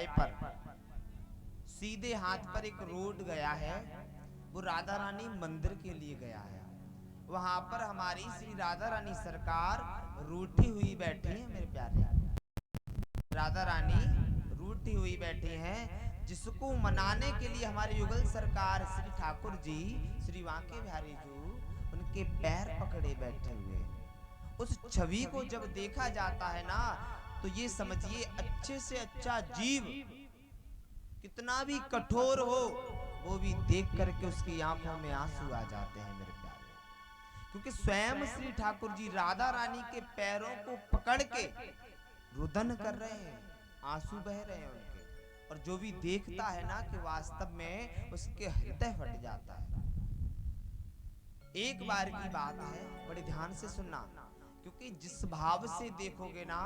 चौराहे पर सीधे हाथ पर एक रोड गया है, वो राधा रानी मंदिर के लिए गया है। वहां पर हमारी श्री राधा रानी सरकार रूठी हुई बैठी है। मेरे प्यारे, राधा रानी रूठी हुई बैठी हैं, जिसको मनाने के लिए हमारे युगल सरकार श्री ठाकुर जी, श्री बांके बिहारी जी उनके पैर पकड़े बैठे हुए। उस छवि को जब देखा जाता है ना, तो ये समझिए अच्छे से अच्छा जीव कितना भी कठोर हो, वो भी देख करके उसकी आंखों में आंसू आ जाते हैं मेरे प्यारे। क्योंकि स्वयं श्री ठाकुर जी राधा रानी के पैरों को पकड़ के रुदन कर रहे हैं, आंसू बह रहे हैं उनके, और जो भी देखता है ना कि वास्तव में उसके हृदय फट जाता है। एक बार की बात है, बड़े ध्यान से सुनना, क्योंकि जिस भाव से देखोगे ना,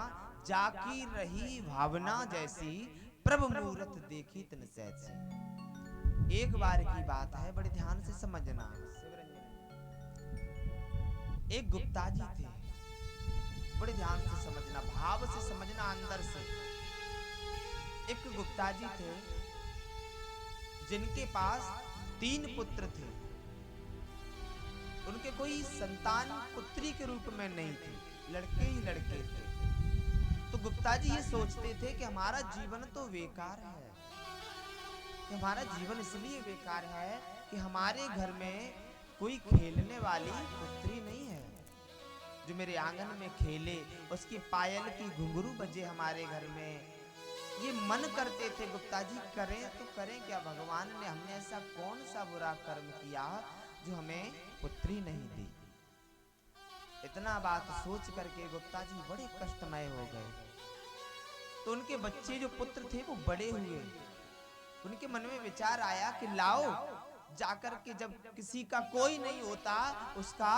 जाकी रही भावना जैसी, प्रभु मूरत देखी तन सहसी। एक बार की बात है, बड़े ध्यान से समझना। एक गुप्ता जी थे, बड़े ध्यान से समझना, भाव से समझना अंदर से। एक गुप्ता जी थे जिनके पास 3 पुत्र थे। उनके कोई संतान पुत्री के रूप में नहीं थी, लड़के ही लड़के थे। तो गुप्ता जी ये सोचते थे कि हमारा जीवन तो बेकार है, कि हमारा जीवन इसलिए बेकार है कि हमारे घर में कोई खेलने वाली पुत्री नहीं है जो मेरे आंगन में खेले, उसकी पायल की घुंघरू बजे हमारे घर में। ये मन करते थे गुप्ता जी, करें तो करें क्या, भगवान ने हमने ऐसा कौन सा बुरा कर्म किया जो हमें पुत्री नहीं दी। इतना बात सोच करके गुप्ता जी बड़े कष्टमय हो गए। तो उनके बच्चे जो पुत्र थे वो बड़े हुए। उनके मन में विचार आया कि लाओ जाकर के, जब किसी का कोई नहीं होता उसका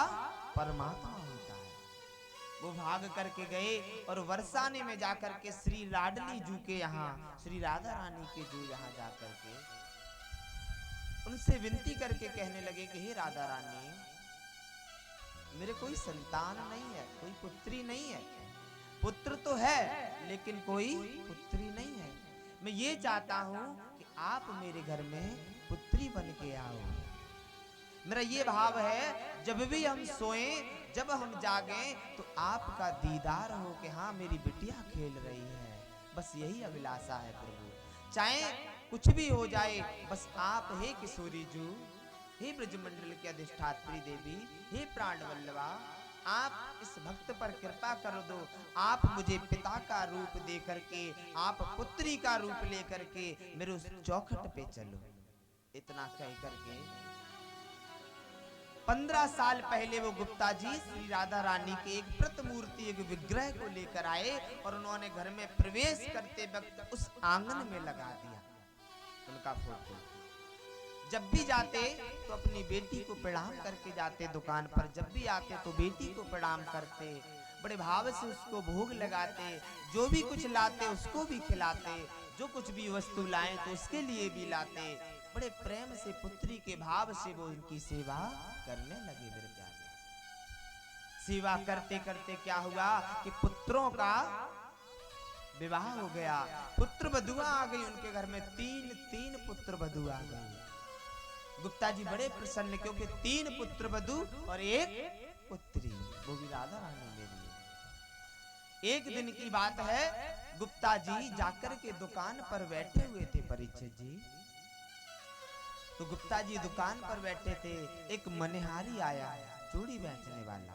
परमात्मा होता है। वो भाग करके गए और वर्षाने में जाकर के श्री लाडली जू के यहाँ, श्री राधा रानी के जू यहाँ जाकर के उनसे विनती करके कहने लगे कि हे राधा रानी, मेरे कोई संतान नहीं है, कोई पुत्री नहीं है। पुत्र तो है लेकिन कोई पुत्री नहीं है। मैं ये चाहता हूं कि आप मेरे घर में पुत्री बन के आओ। मेरा ये भाव है, जब भी हम सोएं, जब हम जागें, तो आपका दीदार हो कि हाँ मेरी बिटिया खेल रही है। बस यही अभिलाषा है प्रभु, चाहे कुछ भी हो जाए, बस आप हे किशोरी जू, हे ब्रजमंडल की अधिष्ठात्री देवी, हे प्राण वल्लभा, आप इस भक्त पर कृपा कर दो। आप मुझे पिता का रूप दे करके, आप पुत्री का रूप ले करके मेरे उस चौखट पे चलो। इतना कह करके 15 साल पहले वो गुप्ता जी श्री राधा रानी के एक प्रतिमूर्ति, एक विग्रह को लेकर आए और उन्होंने घर में प्रवेश करते वक्त उस आंगन में लगा दिया उनका फोटो। जब भी जाते तो अपनी बेटी को प्रणाम करके जाते, दुकान पर जब भी आते तो बेटी को प्रणाम करते, बड़े भाव से उसको भोग लगाते, जो भी कुछ लाते उसको भी खिलाते, जो कुछ भी वस्तु लाए तो उसके लिए भी लाते। बड़े प्रेम से पुत्री के भाव से वो उनकी सेवा करने लगे। मेरे प्यारे, सेवा करते करते क्या हुआ कि पुत्रों का विवाह हो गया, पुत्र बधुआ आ गई उनके घर में। 3 पुत्र बधु आ गए। गुप्ता जी बड़े प्रसन्न, क्योंकि 3 पुत्र वधु और 1 पुत्री, वो भी राधा रानी मेरी। एक दिन की बात है, गुप्ता जी जाकर के दुकान पर बैठे हुए थे परीक्षित जी। तो गुप्ता जी दुकान पर बैठे थे, एक मनिहारी आया, चूड़ी बेचने वाला।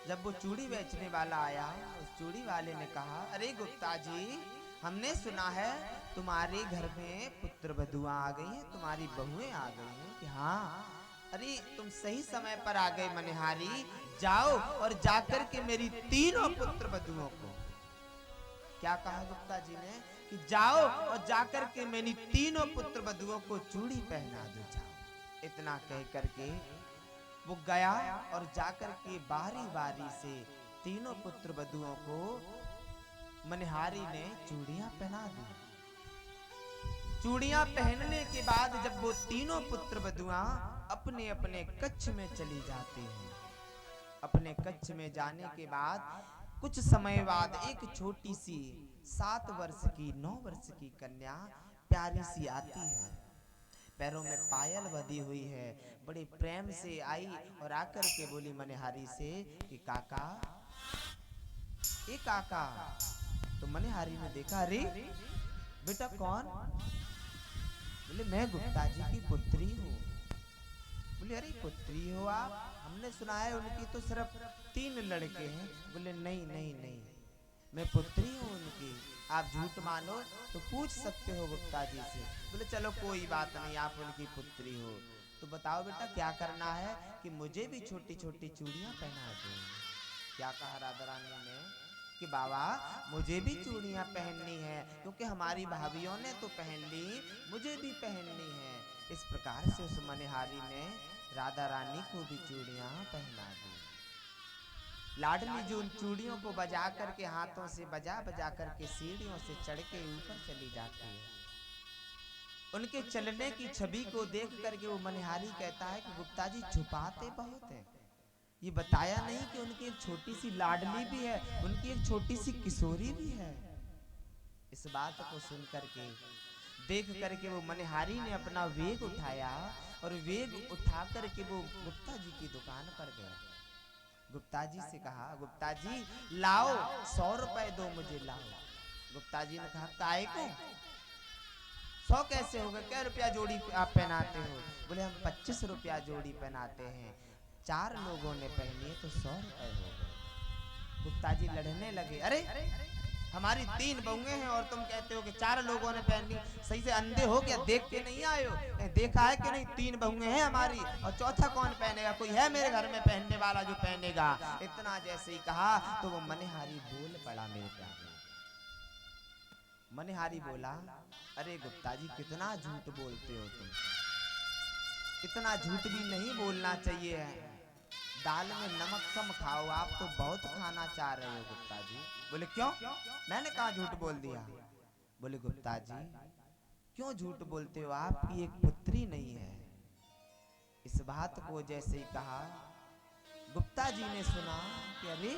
जब वो चूड़ी बेचने वाला आया, उस चूड़ी वाले ने कहा, अरे गुप्ता जी, हमने सुना है तुम्हारे घर में पुत्र बधुआ आ गई हैं, तुम्हारी बहुएं आ गई हैं। कि हाँ, अरे तुम सही समय पर आ गए मनिहारी, जाओ और जाकर के मेरी 3 पुत्र बधुओं को, क्या कहा गुप्ता जी ने, कि जाओ और जाकर के मेरी 3 पुत्र बधुओं को चूड़ी पहना दो, जाओ। इतना कह करके वो गया और जाकर के बारी बारी से 3 पुत्र बधुओं को मनिहारी ने चूड़ियां पहना दी। चूड़ियां पहनने के बाद जब वो 3 पुत्र बधुआ अपने अपने कक्ष में चली जाती हैं, अपने कक्ष में जाने के बाद कुछ समय बाद एक छोटी सी 7 वर्ष की 9 वर्ष की कन्या प्यारी सी आती है, पैरों में पायल बंधी हुई है, बड़े प्रेम से आई और आकर के बोली मनहारी से कि काका, ए काका। तो मनहारी ने देखा, अरे बेटा कौन? बोले मैं गुप्ता जी की पुत्री हूँ। बोले अरे पुत्री हो आप? हमने सुना है उनकी तो सिर्फ 3 लड़के हैं। बोले नहीं नहीं नहीं, मैं पुत्री हूँ उनकी। आप झूठ मानो तो पूछ सकते हो गुप्ता जी से। बोले चलो कोई बात नहीं, आप उनकी पुत्री हो तो बताओ बेटा क्या करना है कि मुझे भी छोटी छोटी चूड़ियाँ पहना दो। क्या कहा राधा रानी ने कि बाबा मुझे भी चूड़ियाँ पहननी है, क्योंकि हमारी भाभियों ने तो पहन ली, मुझे भी पहननी है। इस प्रकार से उस मनहारी ने राधा रानी को भी चूड़ियाँ पहना दी। लाडली जो उन चूड़ियों को बजा करके हाथों से बजा बजा करके सीढ़ियों से चढ़ के ऊपर चली जाती है। उनके चलने की छवि को देख करके वो मनहारी कहता है कि गुप्ता जी छुपाते बहुत हैं, ये बताया नहीं कि उनकी एक छोटी सी लाडली भी है, उनकी एक छोटी सी किशोरी भी है। इस बात को सुन करके देख करके वो मनहारी ने अपना वेग उठाया और वेग उठा करके वो गुप्ता जी की दुकान पर गया। गुप्ता जी से कहा, गुप्ता जी लाओ 100 रुपए दो मुझे, लाओ। गुप्ता जी ने कहा काहे को? 100 कैसे होगा, क्या रुपया जोड़ी आप पहनाते हो? बोले हम 25 रुपया जोड़ी पहनाते हैं, 4 लोगों ने पहनी है तो 100 रुपए हो गए। गुप्ता जी लड़ने लगे, अरे हमारी 3 बहुएं हैं और तुम कहते हो कि 4 लोगों ने पहनी, सही से अंधे हो क्या, देख के नहीं आए हो? देखा है कि नहीं 3 बहुएं हैं हमारी, और चौथा कौन पहनेगा? कोई है मेरे घर में पहनने वाला जो पहनेगा? इतना जैसे ही कहा तो वो मनहारी बोल पड़ा मेरे प्यारे। मनहारी बोला, अरे गुप्ता जी कितना झूठ बोलते हो तुम, इतना झूठ भी नहीं बोलना चाहिए है, दाल में नमक कम खाओ, आप तो बहुत खाना चाह रहे हो गुप्ता जी। बोले क्यों, मैंने कहा झूठ बोल दिया? बोले गुप्ता जी क्यों झूठ बोलते हो, आपकी एक पुत्री नहीं है। इस बात को जैसे ही कहा गुप्ता जी ने सुना कि अरे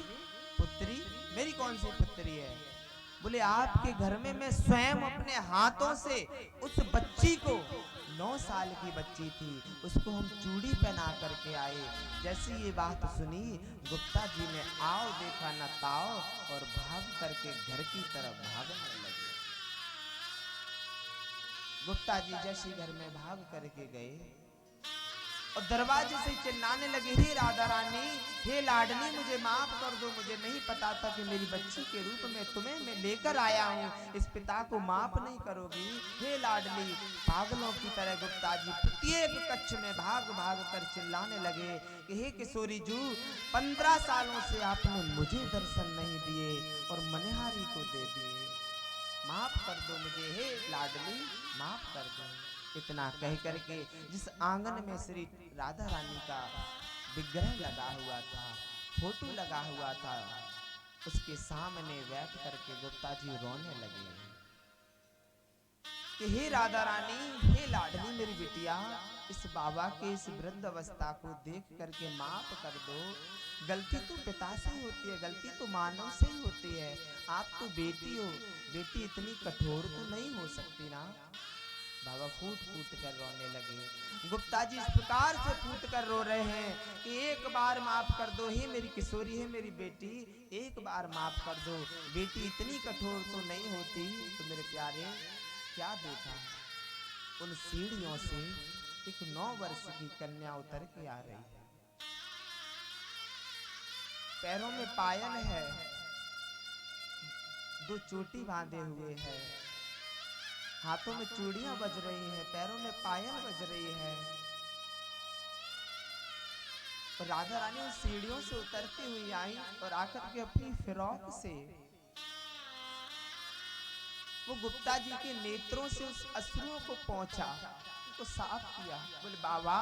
पुत्री, मेरी कौन सी पुत्री है? बोले आपके घर में मैं स्वयं अपने हाथों से उस बच्ची को, 9 साल की बच्ची थी, उसको हम चूड़ी पहना करके आए। जैसी ये बात सुनी गुप्ता जी ने आओ देखा न ताओ और भाग करके घर की तरफ भागने लगे। गुप्ता जी जैसे घर में भाग करके गए और दरवाजे से चिल्लाने लगे, हे राधा रानी, हे लाडली, मुझे माफ कर दो, मुझे नहीं पता था कि मेरी बच्ची के रूप में तुम्हें मैं लेकर आया हूँ, इस पिता को माफ नहीं करोगी? हे लाडली। पागलों की तरह गुप्ता जी प्रत्येक कक्ष में भाग भाग कर चिल्लाने लगे कि हे किशोरी जू, 15 सालों से आपने मुझे दर्शन नहीं दिए और मनहारी को दे दिए, माफ कर दो मुझे, हे लाडली माफ कर दो। इतना कह करके जिस आंगन में श्री राधा रानी का विग्रह लगा हुआ था, फोटो लगा हुआ था, उसके सामने बैठ करके गुप्ता जी रोने लगे कि हे राधा रानी, हे लाडली मेरी बिटिया, इस बाबा के इस वृद्ध अवस्था को देख करके माफ कर दो। गलती तो पिता से ही होती है, गलती तो मानव से ही होती है, आप तो बेटी हो, बेटी इतनी कठोर तो नहीं हो सकती ना। बाबा फूट फूट कर रोने लगे। गुप्ता जी इस प्रकार से फूट कर रो रहे हैं कि एक बार माफ कर दो, हे मेरी किशोरी, हे मेरी बेटी, एक बार माफ कर दो, बेटी इतनी कठोर तो नहीं होती। तो मेरे प्यारे क्या देखा, उन सीढ़ियों से एक 9 वर्ष की कन्या उतर के आ रही है, पैरों में पायल है, 2 चोटी बांधे हुए है, हाथों में चूड़ियां बज रही है, पैरों में पायल बज रही है। और राधा रानी उन सीढ़ियों से उतरती हुई आई और आकर के अपनी फिरौक से वो गुप्ता जी के नेत्रों से उस अश्रुओं को पहुंचा, उनको साफ किया। बोले बाबा,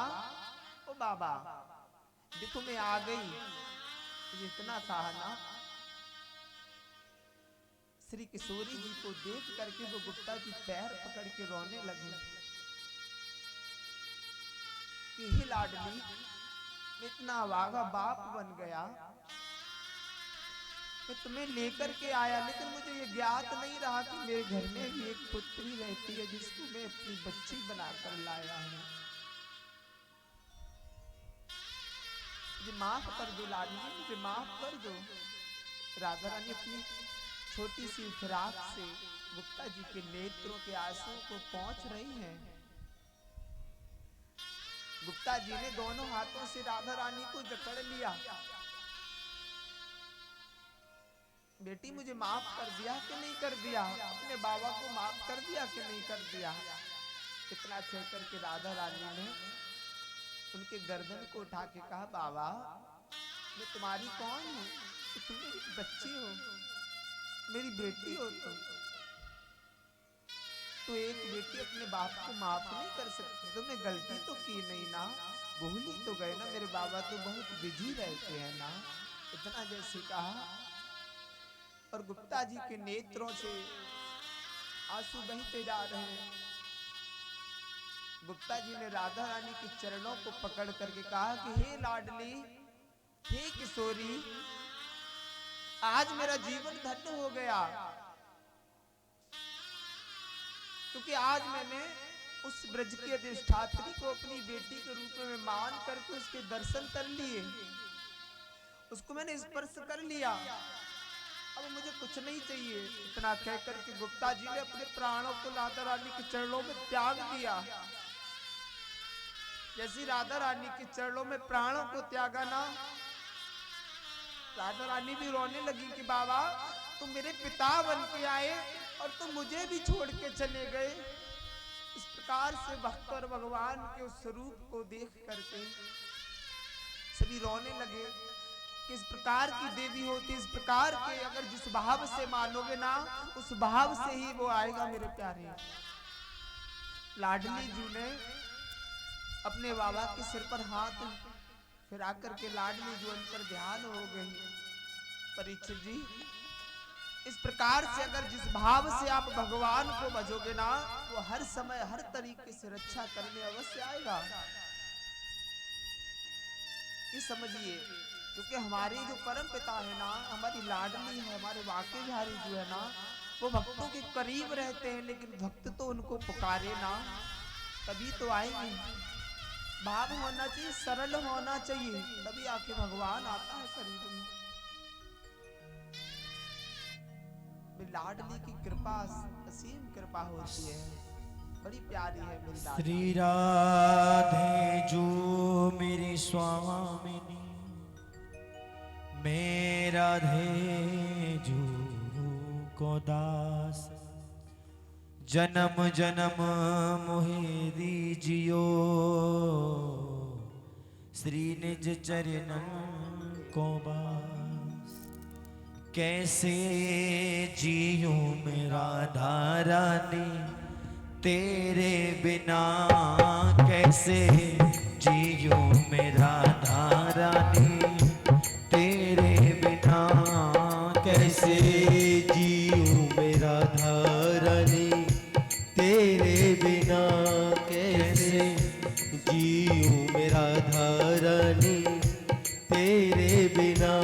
ओ बाबा देखो मैं आ गई। इतना कहा ना, श्री किशोरी जी को देख करके वो गुप्ता जी पैर पकड़ के रोने लगे कि हे लाडली, मैं इतना वागा बाप बन गया मैं तुम्हें लेकर के आया, लेकिन मुझे ये ज्ञात नहीं रहा कि मेरे घर में भी एक पुत्री रहती है जिसको मैं अपनी बच्ची बनाकर लाया हूं। मुझे माफ कर दो लाडली, मुझे माफ कर दो। राधा रानी अपनी छोटी सी फिराक से गुप्ता जी के नेत्रों के आंसुओं को पोंछ रही हैं। गुप्ता जी ने दोनों हाथों से राधा रानी को जकड़ लिया। बेटी मुझे माफ कर दिया कि नहीं कर दिया? अपने बाबा को माफ कर दिया कि नहीं कर दिया? इतना कहकर के राधा रानी ने उनके गर्दन को उठा के कहा, बाबा मैं तुम्हारी कौन हूं? तुम मेरी बच्ची हो, मेरी बेटी हो। तो एक बेटी अपने बाप को माफ नहीं कर सकती? तुमने गलती तो की नहीं ना, भूल ही तो गए ना, मेरे बाबा तो बहुत बिजी रहते हैं ना। इतना जैसे कहा और गुप्ता जी के नेत्रों से आंसू बहते जा रहे हैं। गुप्ता जी ने राधा रानी के चरणों को पकड़ करके कहा कि हे लाडली, हे किशोरी, आज मेरा जीवन धन्य हो गया, क्योंकि आज मैंने उस ब्रज की अधिष्ठात्री को अपनी बेटी के रूप में मान करके उसके दर्शन कर लिए, उसको मैंने स्पर्श कर लिया, अब मुझे कुछ नहीं चाहिए। इतना कहकर के गुप्ता जी ने अपने प्राणों को राधा रानी के चरणों में त्याग दिया। जैसी राधा रानी के चरणों में प्राणों को त्यागा ना, राधा रानी भी रोने लगी कि बाबा तुम मेरे पिता बन के आए और तुम मुझे भी छोड़ के चले गए। इस प्रकार से भक्त और भगवान के उस स्वरूप को देख करके सभी रोने लगे। किस प्रकार की देवी होती, इस प्रकार के अगर जिस भाव से मानोगे ना, उस भाव से ही वो आएगा मेरे प्यारे। लाडली जी ने अपने बाबा के सिर पर हाथ फिर आकर के लाडली जो अंतर ध्यान हो गई। परीक्षित जी, इस प्रकार से अगर जिस भाव से आप भगवान को भजोगे ना, वो हर समय हर तरीके से रक्षा करने अवश्य आएगा। ये समझिए, क्योंकि हमारी जो परम पिता है ना, हमारी लाडली है, हमारे वाके बिहारी जो है ना, वो भक्तों के करीब रहते हैं, लेकिन भक्त तो उनको पुकारे ना तभी तो आएंगे। भाव होना चाहिए, सरल होना चाहिए, तभी आके भगवान आता है करीब में। लाडली की कृपा असीम कृपा होती है, बड़ी प्यारी है मेरी लाडली। श्री राधे जो मेरी स्वामिनी, मेरा राधे जो को दास, जन्म जन्म मोहे दीजियो, श्री निज चरणों को बास। कैसे जियूं मेरा राधा रानी तेरे बिना, कैसे जियूं मेरा राधा रानी तेरे बिना, कैसे जियूं मेरा राधा रानी तेरे बिना, कैसे जियूं मेरा राधा रानी तेरे बिना।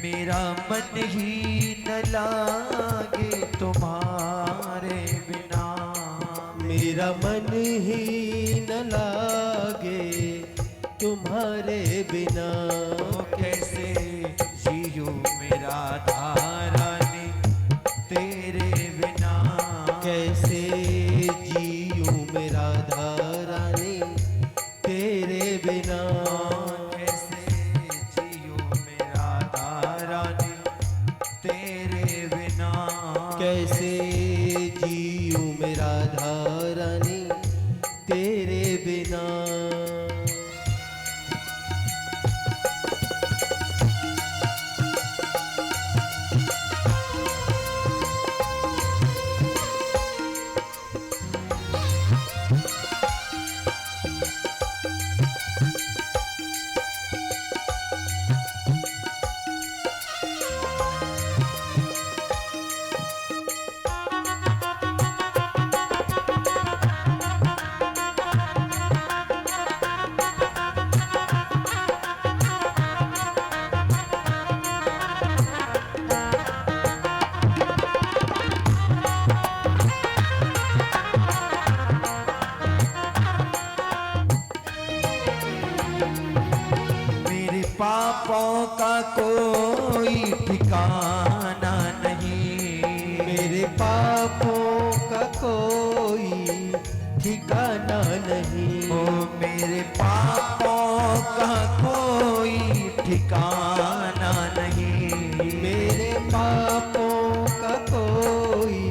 मेरा मन ही न लागे तुम्हारे बिना, मेरा मन ही न लागे तुम्हारे बिना। कैसे जियूं मेरा राधा रानी तेरे बिना, कैसे जियूं मेरा राधा रानी तेरे बिना, कैसे जियूं मेरा राधा रानी तेरे बिना, कैसे जियूं मेरा राधा रानी तेरे बिना। पापों का कोई ठिकाना नहीं, मेरे पापों का कोई ठिकाना नहीं। ओ मेरे पापों का कोई ठिकाना नहीं, मेरे पापों का कोई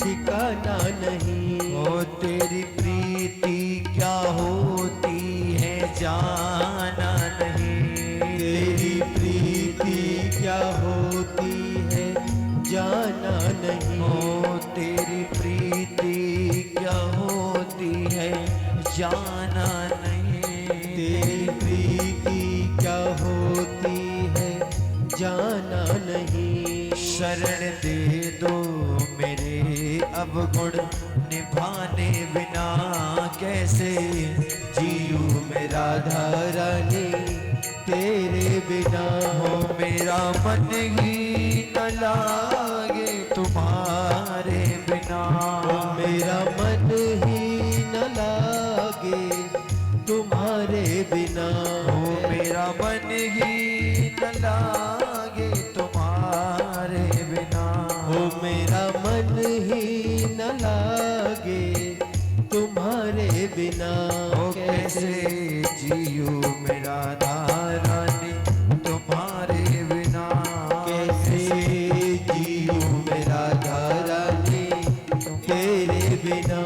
ठिकाना नहीं। ओ तेरी प्रीति क्या होती है जाना नहीं, तेरी प्रीति क्या होती है जाना नहीं। ओ तेरी प्रीति क्या होती है जाना नहीं, तेरी प्रीति क्या होती है जाना नहीं। शरण दे दो मेरे अवगुण निभाने बिना कैसे जीऊं मैं राधा रानी तेरे बिना। हो मेरा मन ही न लागे तुम्हारे बिना, मेरा मन ही न लागे तुम्हारे बिना। हो मेरा मन ही न लागे तुम्हारे बिना, हो मेरा मन ही न लागे तुम्हारे बिना। हो कैसे जीऊं मेरा रानी तुम्हारे बिना, कैसे जीऊं मेरा रानी तेरे बिना।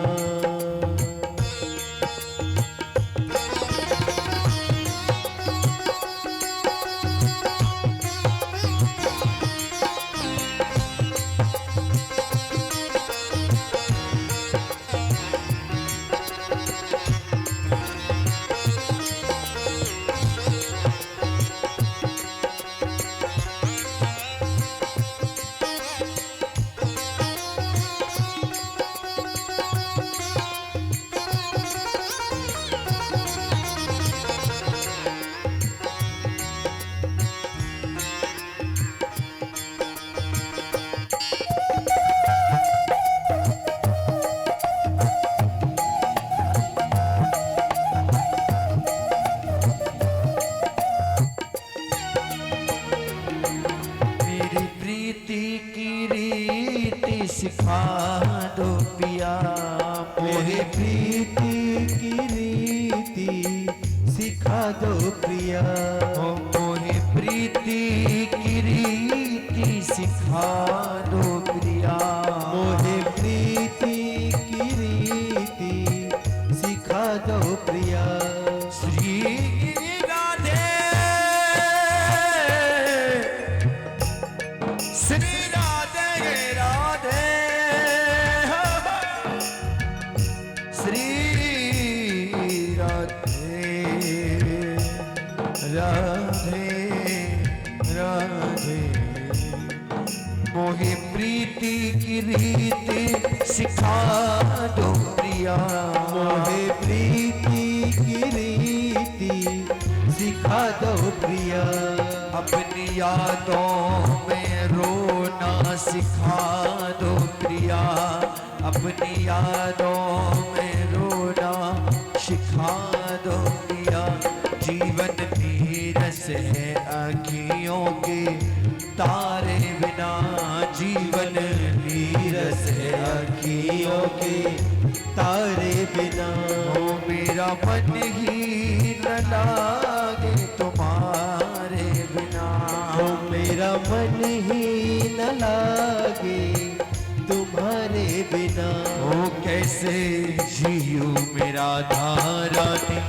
मेरी प्रीति की रीति सिखा दो पिया, मेरी प्रीति की रीति सिखा दो प्रिया। हो मोहे प्रीति की रीति सिखा दो प्रिया, मोहे प्रीति की रीति सिखा दो प्रिया। श्री राधे श्री राधे राधे श्री राधे राधे राधे मोहे प्रीति की रीति सिखा दो प्रिया, मोहे प्रीति की रीति सिखा दो प्रिया। अपनी यादों में रोना सिखा दो प्रिया, अपनी यादों में रोना सिखा दो प्रिया। जीवन नीरस है अखियों के तारे बिना, जीवन नीरस है अखियों के तारे बिना। ओ मेरा मन ही न लागे तुम्हारे बिना, हो मेरा मन ही न लागे तुम्हारे बिना। ओ कैसे जीऊं मेरा रानी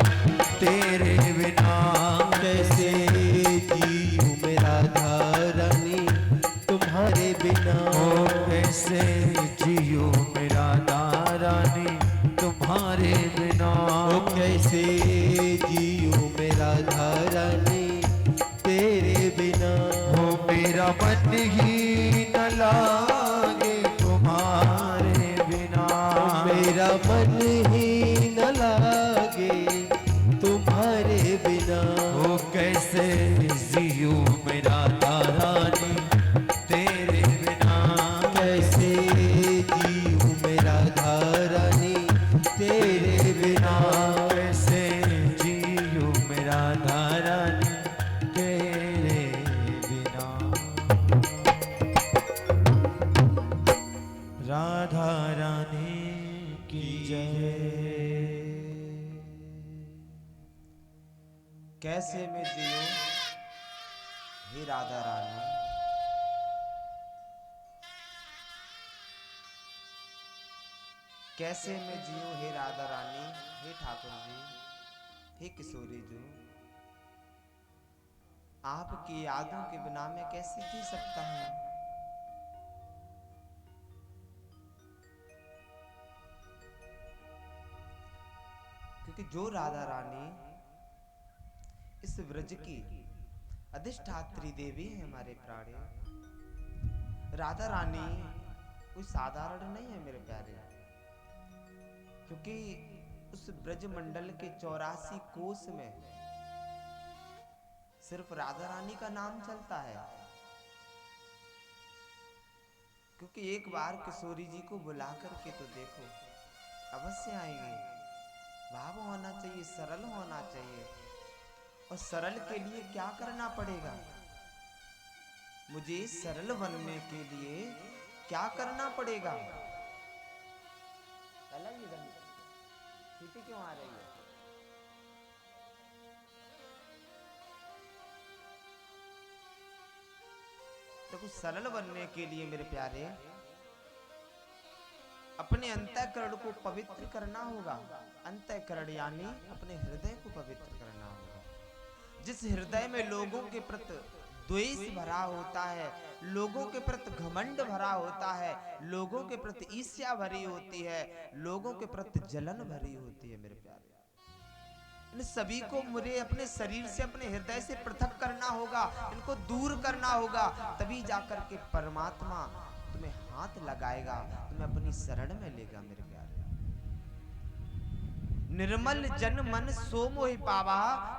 तेरे बिना, कैसे जीऊं मेरा रानी तुम्हारे बिना। ओ कैसे जीऊं मेरा रानी तुम्हारे बिना, ओ कैसे जीऊं मेरा रानी तेरे बिना। ओ मेरा मन ही न लागे तुम्हारे बिना, मेरा मन ही न लागे तुम्हारे बिना। ओ कैसे जीऊं मेरा रानी तेरे बिना, कैसे जीऊं मेरा रानी तेरे बिना। कैसे जीऊं मेरा रानी तेरे राधा रानी की जय। कैसे मैं जियूं हे राधा रानी, कैसे मैं जियूं हे राधा रानी, हे ठाकुर जी, हे किशोरी जी, आपकी यादों के बिना मैं कैसे जी सकता हूं। क्योंकि जो राधा रानी इस व्रज की अधिष्ठात्री देवी है हमारे प्राणे, राधा रानी कोई साधारण नहीं है मेरे प्यारे। क्योंकि उस ब्रज मंडल के 84 कोस में सिर्फ राधा रानी का नाम चलता है। क्योंकि एक बार किशोरी जी को बुला करके तो देखो, अवश्य आएंगे। भाव होना चाहिए, सरल होना चाहिए। और सरल के लिए क्या करना पड़ेगा? मुझे सरल बनने के लिए क्या करना पड़ेगा? सीटी क्यों आ रही है? तो कुछ सरल बनने के लिए मेरे प्यारे अपने अंतःकरण को पवित्र करना होगा। अंतःकरण यानी अपने हृदय को पवित्र करना होगा। जिस हृदय में लोगों के प्रति द्वेष भरा होता है, लोगों के प्रति घमंड भरा होता है, लोगों के प्रति ईर्ष्या भरी होती है, लोगों के प्रति जलन भरी होती है मेरे प्यारे, इन सभी को मुझे अपने शरीर से, अपने हृदय से पृथक करना होगा, इनको दूर करना होगा। तभी जाकर के परमात्मा तुम्हें हाथ लगाएगा, तुम्हें अपनी शरण में लेगा मेरे प्यारे। निर्मल जन मन सो मोहि पावा,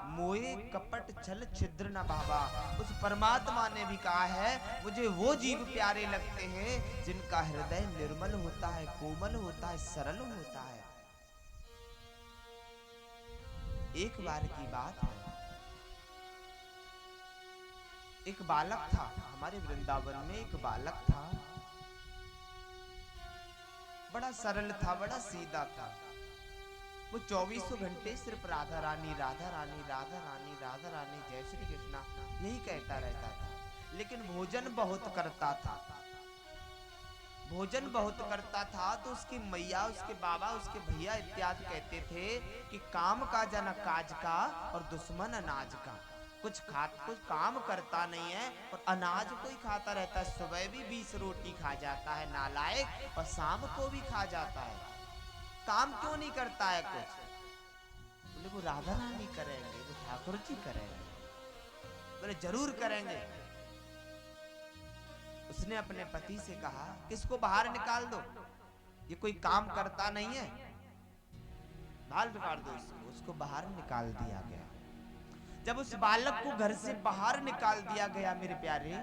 मोहे कपट छल छिद्र न भावा। उस परमात्मा ने भी कहा है, मुझे वो जीव प्यारे लगते हैं जिनका हृदय निर्मल होता है, कोमल होता है, सरल होता है। एक बार की बात है, एक बालक था हमारे वृंदावन में। एक बालक था, बड़ा सरल था, बड़ा सीधा था। वो 24 घंटे सिर्फ राधा रानी, राधा रानी, राधा रानी, राधा रानी, जय श्री कृष्णा यही कहता रहता था। लेकिन भोजन बहुत करता था, भोजन बहुत करता था। तो उसकी मैया, उसके बाबा, उसके भैया इत्यादि कहते थे कि काम का जन काज का और दुश्मन अनाज का। कुछ काम करता नहीं है और अनाज को ही खाता रहता है। सुबह भी 20 रोटी खा जाता है नालायक, और शाम को भी खा जाता है। काम क्यों नहीं करता है कुछ? बोले वो राधा रानी करेंगे, वो ठाकुर जी करेंगे। बोले जरूर करेंगे। उसने अपने पति से कहा कि इसको बाहर निकाल दो, ये कोई काम करता नहीं है, बाहर निकाल दो इसको। उसको बाहर निकाल दिया गया। जब उस बालक को घर से बाहर निकाल दिया गया मेरे प्यारे,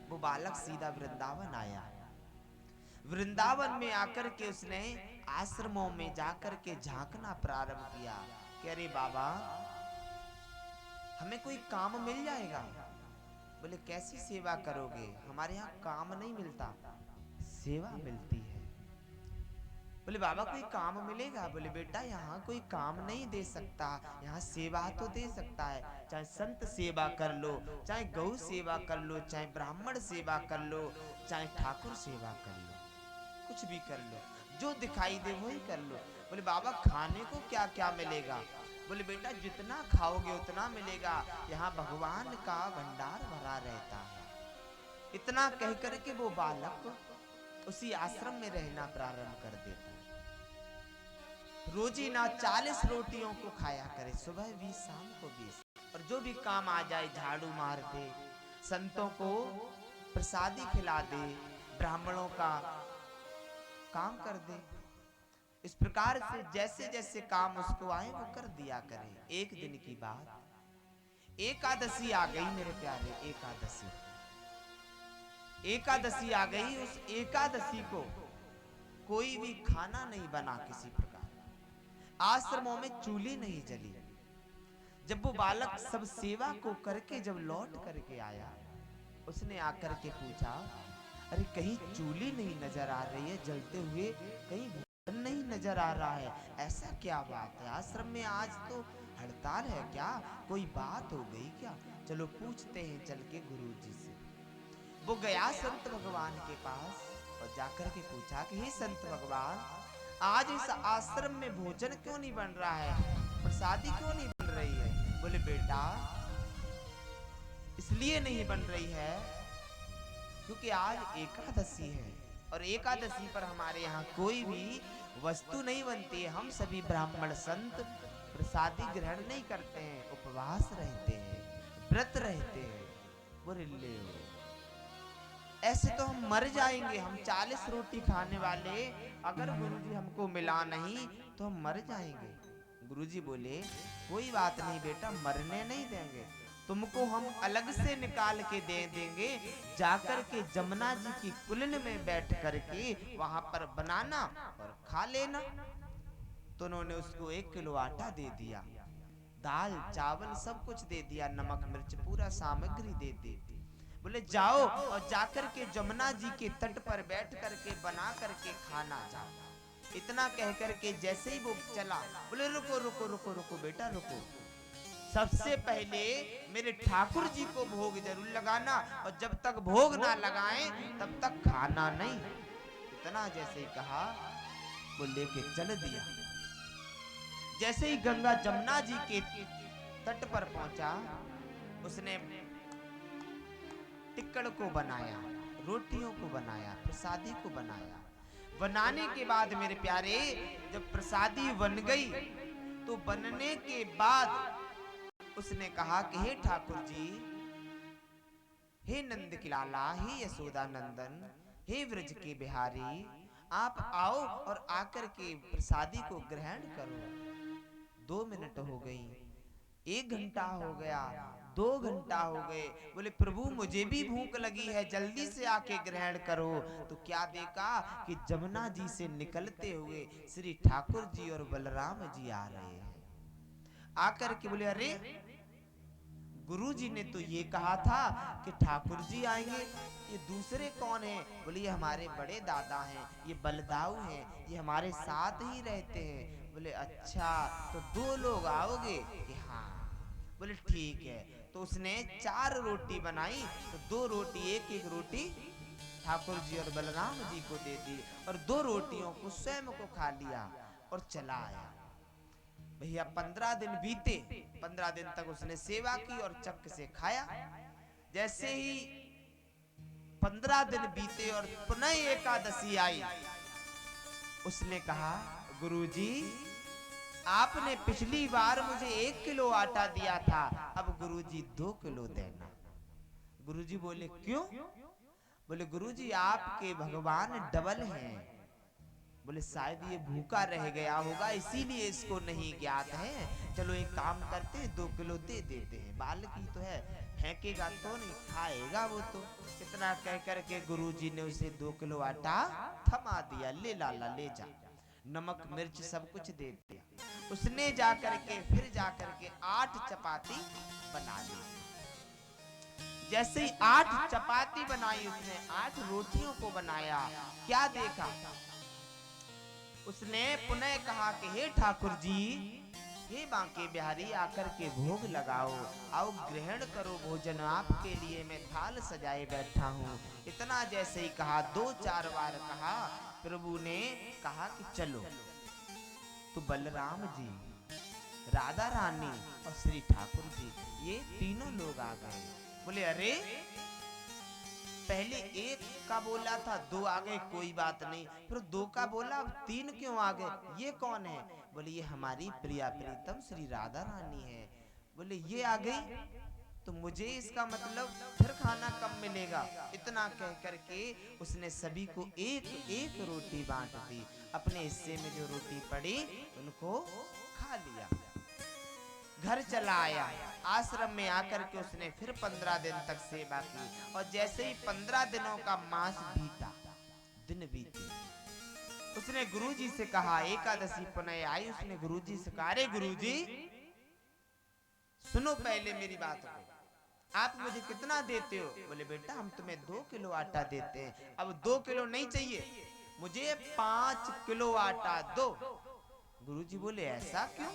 वो बालक सीधा वृंदावन आया। वृंदावन में आकर के उसने आश्रमों में जाकर के झांकना प्रारंभ किया कि अरे बाबा, हमें कोई काम मिल जाएगा। बोले कैसी सेवा करोगे? हमारे यहाँ काम नहीं मिलता, सेवा मिलती है। बोले बाबा कोई काम मिलेगा? बोले बेटा यहाँ कोई काम नहीं दे सकता, यहाँ सेवा तो दे सकता है। चाहे संत सेवा कर लो, चाहे गौ सेवा कर लो, चाहे ब्राह्मण सेवा कर लो, चाहे ठाकुर सेवा कर लो, कुछ भी कर लो, जो दिखाई दे वही कर लो। बोले बाबा खाने को क्या क्या मिलेगा? बोले बेटा जितना खाओगे उतना मिलेगा, यहाँ भगवान का भंडार भरा रहता है। इतना कह करके वो बालक उसी आश्रम में रहना प्रारंभ कर देता। रोजीना 40 रोटियों को खाया करे, सुबह भी शाम को भी। और जो भी काम आ जाए, झाड़ू मार दे, संतों को प्रसादी खिला दे, ब्राह्मणों का काम कर दे। इस प्रकार से जैसे जैसे काम उसको आए वो कर दिया करे। एक दिन की बात, एकादशी आ गई मेरे प्यारे। एकादशी आ गई। उस एकादशी को कोई भी खाना नहीं बना, किसी प्रकार आश्रमों में चूल्ही नहीं जली। जब वो बालक सब सेवा को करके जब लौट करके आया, उसने आकर के पूछा अरे कहीं चूल्ही नहीं नजर आ रही है जलते हुए, कहीं भोजन नहीं नजर आ रहा है, ऐसा क्या बात है? आश्रम में आज तो हड़ताल है क्या? कोई बात हो गई क्या? चलो पूछते हैं चल के गुरु जी से। वो गया संत भगवान के पास और जाकर के पूछा कि हे संत भगवान, आज इस आश्रम में भोजन क्यों नहीं बन रहा है, प्रसादी क्यों नहीं बन रही है? बोले बेटा इसलिए नहीं बन रही है क्योंकि आज एकादशी है और एकादशी पर हमारे यहाँ कोई भी वस्तु नहीं बनती है। हम सभी ब्राह्मण संत प्रसादी ग्रहण नहीं करते हैं, उपवास रहते हैं, व्रत रहते हैं। बोले ले ऐसे तो हम मर जाएंगे, हम 40 रोटी खाने वाले, अगर गुरुजी हमको मिला नहीं तो हम मर जाएंगे। गुरुजी बोले कोई बात नहीं बेटा, मरने नहीं देंगे, तुमको हम अलग से निकाल के दे देंगे, जाकर के जमुना जी की कुलन में बैठ करके वहां पर बनाना और खा लेना। तो उन्होंने उसको 1 किलो आटा दे दिया, दाल चावल सब कुछ दे दिया, नमक मिर्च पूरा सामग्री दे दी। बोले जाओ और जाकर के जमुना जी के तट पर बैठ करके बना करके खाना जाओ। इतना कह करके जैसे ही वो चला, बोले रुको रुको रुको रुको बेटा रुको, सबसे पहले मेरे ठाकुर जी को भोग जरूर लगाना और जब तक भोग ना लगाएं तब तक खाना नहीं। इतना जैसे ही कहा वो लेके चल दिया। जैसे ही गंगा जमुना जी के तट पर पहुंचा, उसने टिक्कड़ को बनाया, रोटियों को बनाया, प्रसादी को बनाया। बनाने के बाद मेरे प्यारे जब प्रसादी बन गई तो बनने के बाद उसने कहा कि हे ठाकुर जी, हे नंद की लाला, हे यशोदा नंदन, हे व्रज के बिहारी, आप आओ और आकर के प्रसादी को ग्रहण करो। 2 मिनट हो गई, 1 घंटा हो गया, 2 घंटा हो गए। बोले प्रभु मुझे भी भूख लगी है, जल्दी से आके ग्रहण करो। तो क्या देखा कि जमुना जी से निकलते हुए श्री ठाकुर जी और बलराम जी आ रहे हैं। आकर के बोले अरे गुरु जी ने तो ये कहा था कि ठाकुर जी आएंगे, ये दूसरे कौन हैं? बोले ये हमारे बड़े दादा हैं, ये बलदाऊ हैं, ये हमारे साथ ही रहते हैं। बोले अच्छा तो 2 लोग आओगे? कि हाँ। बोले ठीक है। तो उसने 4 रोटी बनाई, तो 2 रोटी, एक रोटी ठाकुर जी और बलराम जी को दे दी और 2 रोटियों को स्वयं को खा लिया और चला आया। भैया 15 दिन बीते, 15 दिन तक उसने सेवा की और चक्क से खाया। जैसे ही 15 दिन बीते और पुनः एकादशी आई, उसने कहा गुरुजी आपने पिछली बार मुझे 1 किलो आटा दिया था, अब गुरुजी 2 किलो देना। गुरुजी बोले क्यों? बोले गुरुजी आपके भगवान डबल हैं। बोले शायद ये भूखा रह गया होगा इसीलिए इसको नहीं ज्ञात है, चलो एक काम करते हैं 2 किलो दे देते हैं, बालक ही तो है, फेंकेगा तो नहीं, खाएगा वो तो। इतना कह करके गुरुजी ने उसे 2 किलो आटा थमा दिया, ले लाला ले जा, नमक मिर्च सब कुछ दे दिया। उसने जाकर के फिर जाकर के 8 चपाती बना ली। जैसे ही 8 चपाती बनाई उसने, 8 रोटियों को बनाया, क्या देखा उसने पुनः कहा कि हे ठाकुर जी, हे बांके बिहारी आकर के भोग लगाओ, आओ ग्रहण करो भोजन, आपके लिए मैं थाल सजाए बैठा हूँ। इतना जैसे ही कहा 2-4 बार कहा, प्रभु ने कहा कि चलो। तो बलराम जी, राधा रानी और श्री ठाकुर जी ये तीनों लोग आ गए। बोले अरे पहले 1 का बोला था, 2 आ गए, कोई बात नहीं, फिर 2 का बोला, अब 3 क्यों आ गए, ये कौन है? बोले ये हमारी प्रिया प्रीतम श्री राधा रानी है। बोले ये आ गई तो मुझे इसका मतलब फिर खाना कम मिलेगा। इतना कह करके उसने सभी को 1-1 रोटी बांट दी, अपने हिस्से में जो रोटी पड़ी उनको खा लिया। घर चला आया, आश्रम में आकर के उसने फिर 15 दिन तक सेवा की और जैसे ही 15 दिनों का मास बीता, दिन बीते, उसने गुरुजी से कहा, एकादशी पुनः आई, उसने गुरुजी से कहा अरे गुरुजी सुनो पहले मेरी बात को, आप मुझे कितना देते हो? बोले बेटा हम तुम्हें 2 किलो आटा देते हैं। अब 2 किलो नहीं चाहिए, मुझे 5 किलो आटा दो। गुरुजी बोले ऐसा क्यों?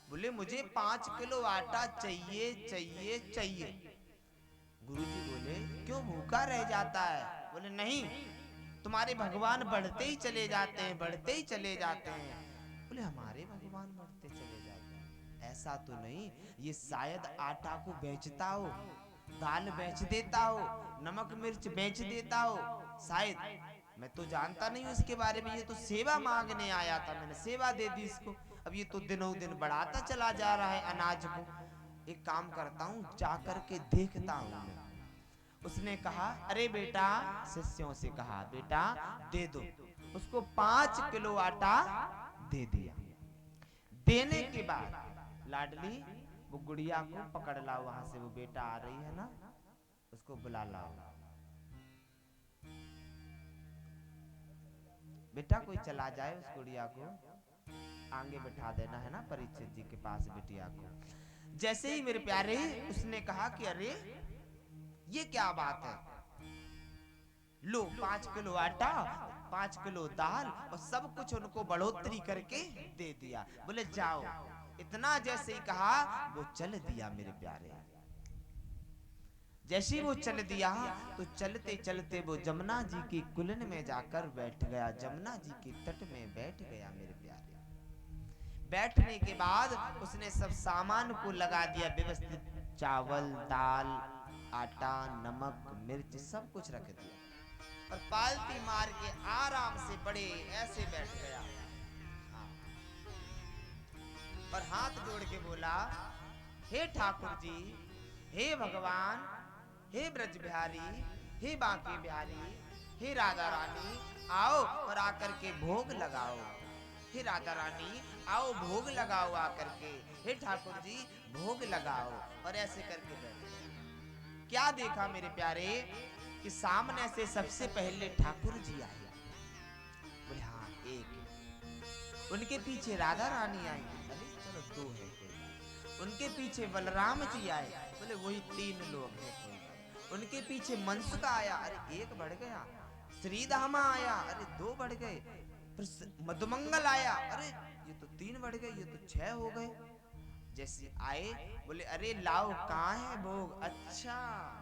बोले मुझे 5 किलो आटा चाहिए चाहिए चाहिए। गुरुजी बोले क्यों भूखा रह जाता है? बोले नहीं, तुम्हारे भगवान बढ़ते ही चले जाते हैं, बढ़ते ही चले जाते हैं। बोले हमारे भगवान बढ़ते चले जाते हैं? ऐसा तो नहीं, ये शायद आटा को बेचता हो, दाल बेच देता हो, नमक मिर्च बेच देता हो, शायद। मैं तो जानता नहीं हूँ इसके बारे में, ये तो सेवा मांगने आया था, मैंने सेवा दे दी इसको। अब ये तो दिनों दिन बढ़ाता चला जा रहा है अनाज को। एक काम करता हूँ, जाकर के देखता हूँ मैं। उसने कहा अरे बेटा, शिष्यों से कहा बेटा दे दो। उसको 5 किलो आटा दे दिया। देने के बाद लाडली वो गुड़िया को पकड़ लाओ, वहां से वो बेटा आ रही है ना, उसको बुला लाओ। बेटा कोई चला जाए उस गुड़िया को आगे बिठा देना है ना, परीक्षित जी के पास बिटिया को। जैसे ही मेरे प्यारे उसने कहा कि अरे ये क्या बात है, लो 5 किलो आटा, 5 किलो दाल और सब कुछ उनको बढ़ोतरी करके दे दिया। बोले जाओ। इतना जैसे ही कहा वो चल दिया मेरे प्यारे। जैसे ही वो चल दिया तो चलते चलते वो जमुना जी की कुलन में जाकर बैठ गया, जमुना जी के तट में बैठ गया मेरे प्यारे। बैठने के बाद उसने सब सामान को लगा दिया व्यवस्थित, चावल दाल आटा नमक मिर्च सब कुछ रख दिया और पालती मार के आराम से बड़े ऐसे बैठ गया। और हाथ जोड़ के बोला हे ठाकुर जी, हे भगवान, हे ब्रज बिहारी, हे बांके बिहारी, हे राधा रानी, आओ और आकर के भोग लगाओ। हे राधा रानी आओ भोग लगाओ आकर के, हे ठाकुर जी भोग लगाओ। और ऐसे करके बैठे। क्या देखा मेरे प्यारे कि सामने से सबसे पहले ठाकुर जी आए। बोले हाँ एक। उनके पीछे राधा रानी आई, अरे चलो 2 है कोई। उनके पीछे बलराम जी आए, बोले वही 3 लोग हैं। उनके पीछे मनसुका आया, अरे 1 बढ़ गया। श्रीधामा आया, अरे 2 बढ़ गए। फिर मधुमंगल आया, अरे ये तो 3 बढ़ गए, ये तो 6 हो गए। जैसे आए बोले अरे लाओ कहाँ है भोग? अच्छा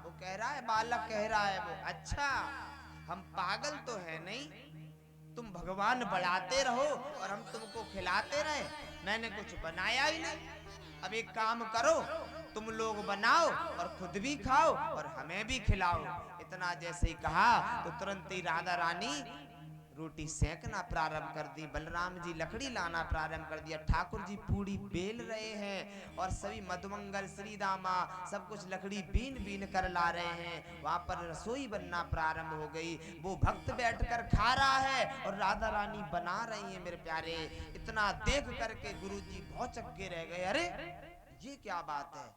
वो कह रहा है, बालक कह रहा है वो, अच्छा हम पागल तो है नहीं, तुम भगवान बढ़ाते रहो और हम तुमको खिलाते रहे, मैंने कुछ बनाया ही नहीं। अब एक काम करो, तुम लोग बनाओ और खुद भी खाओ और हमें भी खिलाओ। इतना जैसे ही कहा तो तुरंत ही राधा रानी रोटी सेकना प्रारंभ कर दी, बलराम जी लकड़ी लाना प्रारंभ कर दिया, ठाकुर जी पूड़ी बेल रहे हैं और सभी मधुमंगल श्रीदामा सब कुछ लकड़ी बीन बीन कर ला रहे हैं। वहां पर रसोई बनना प्रारंभ हो गई। वो भक्त बैठकर खा रहा है और राधा रानी बना रही है मेरे प्यारे। इतना देख करके गुरुजी बहुत चक्के रह गए, अरे ये क्या बात है,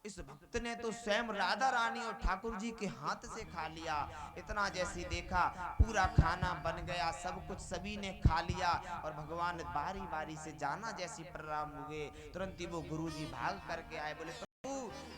इस भक्त ने तो स्वयं राधा रानी और ठाकुर जी के हाथ से खा लिया। इतना जैसे देखा पूरा खाना बन गया, सब कुछ सभी ने खा लिया और भगवान बारी बारी से जाना जैसी प्रारंभ हुए। तुरंत ही वो गुरुजी भाग करके आए, बोले प्रभु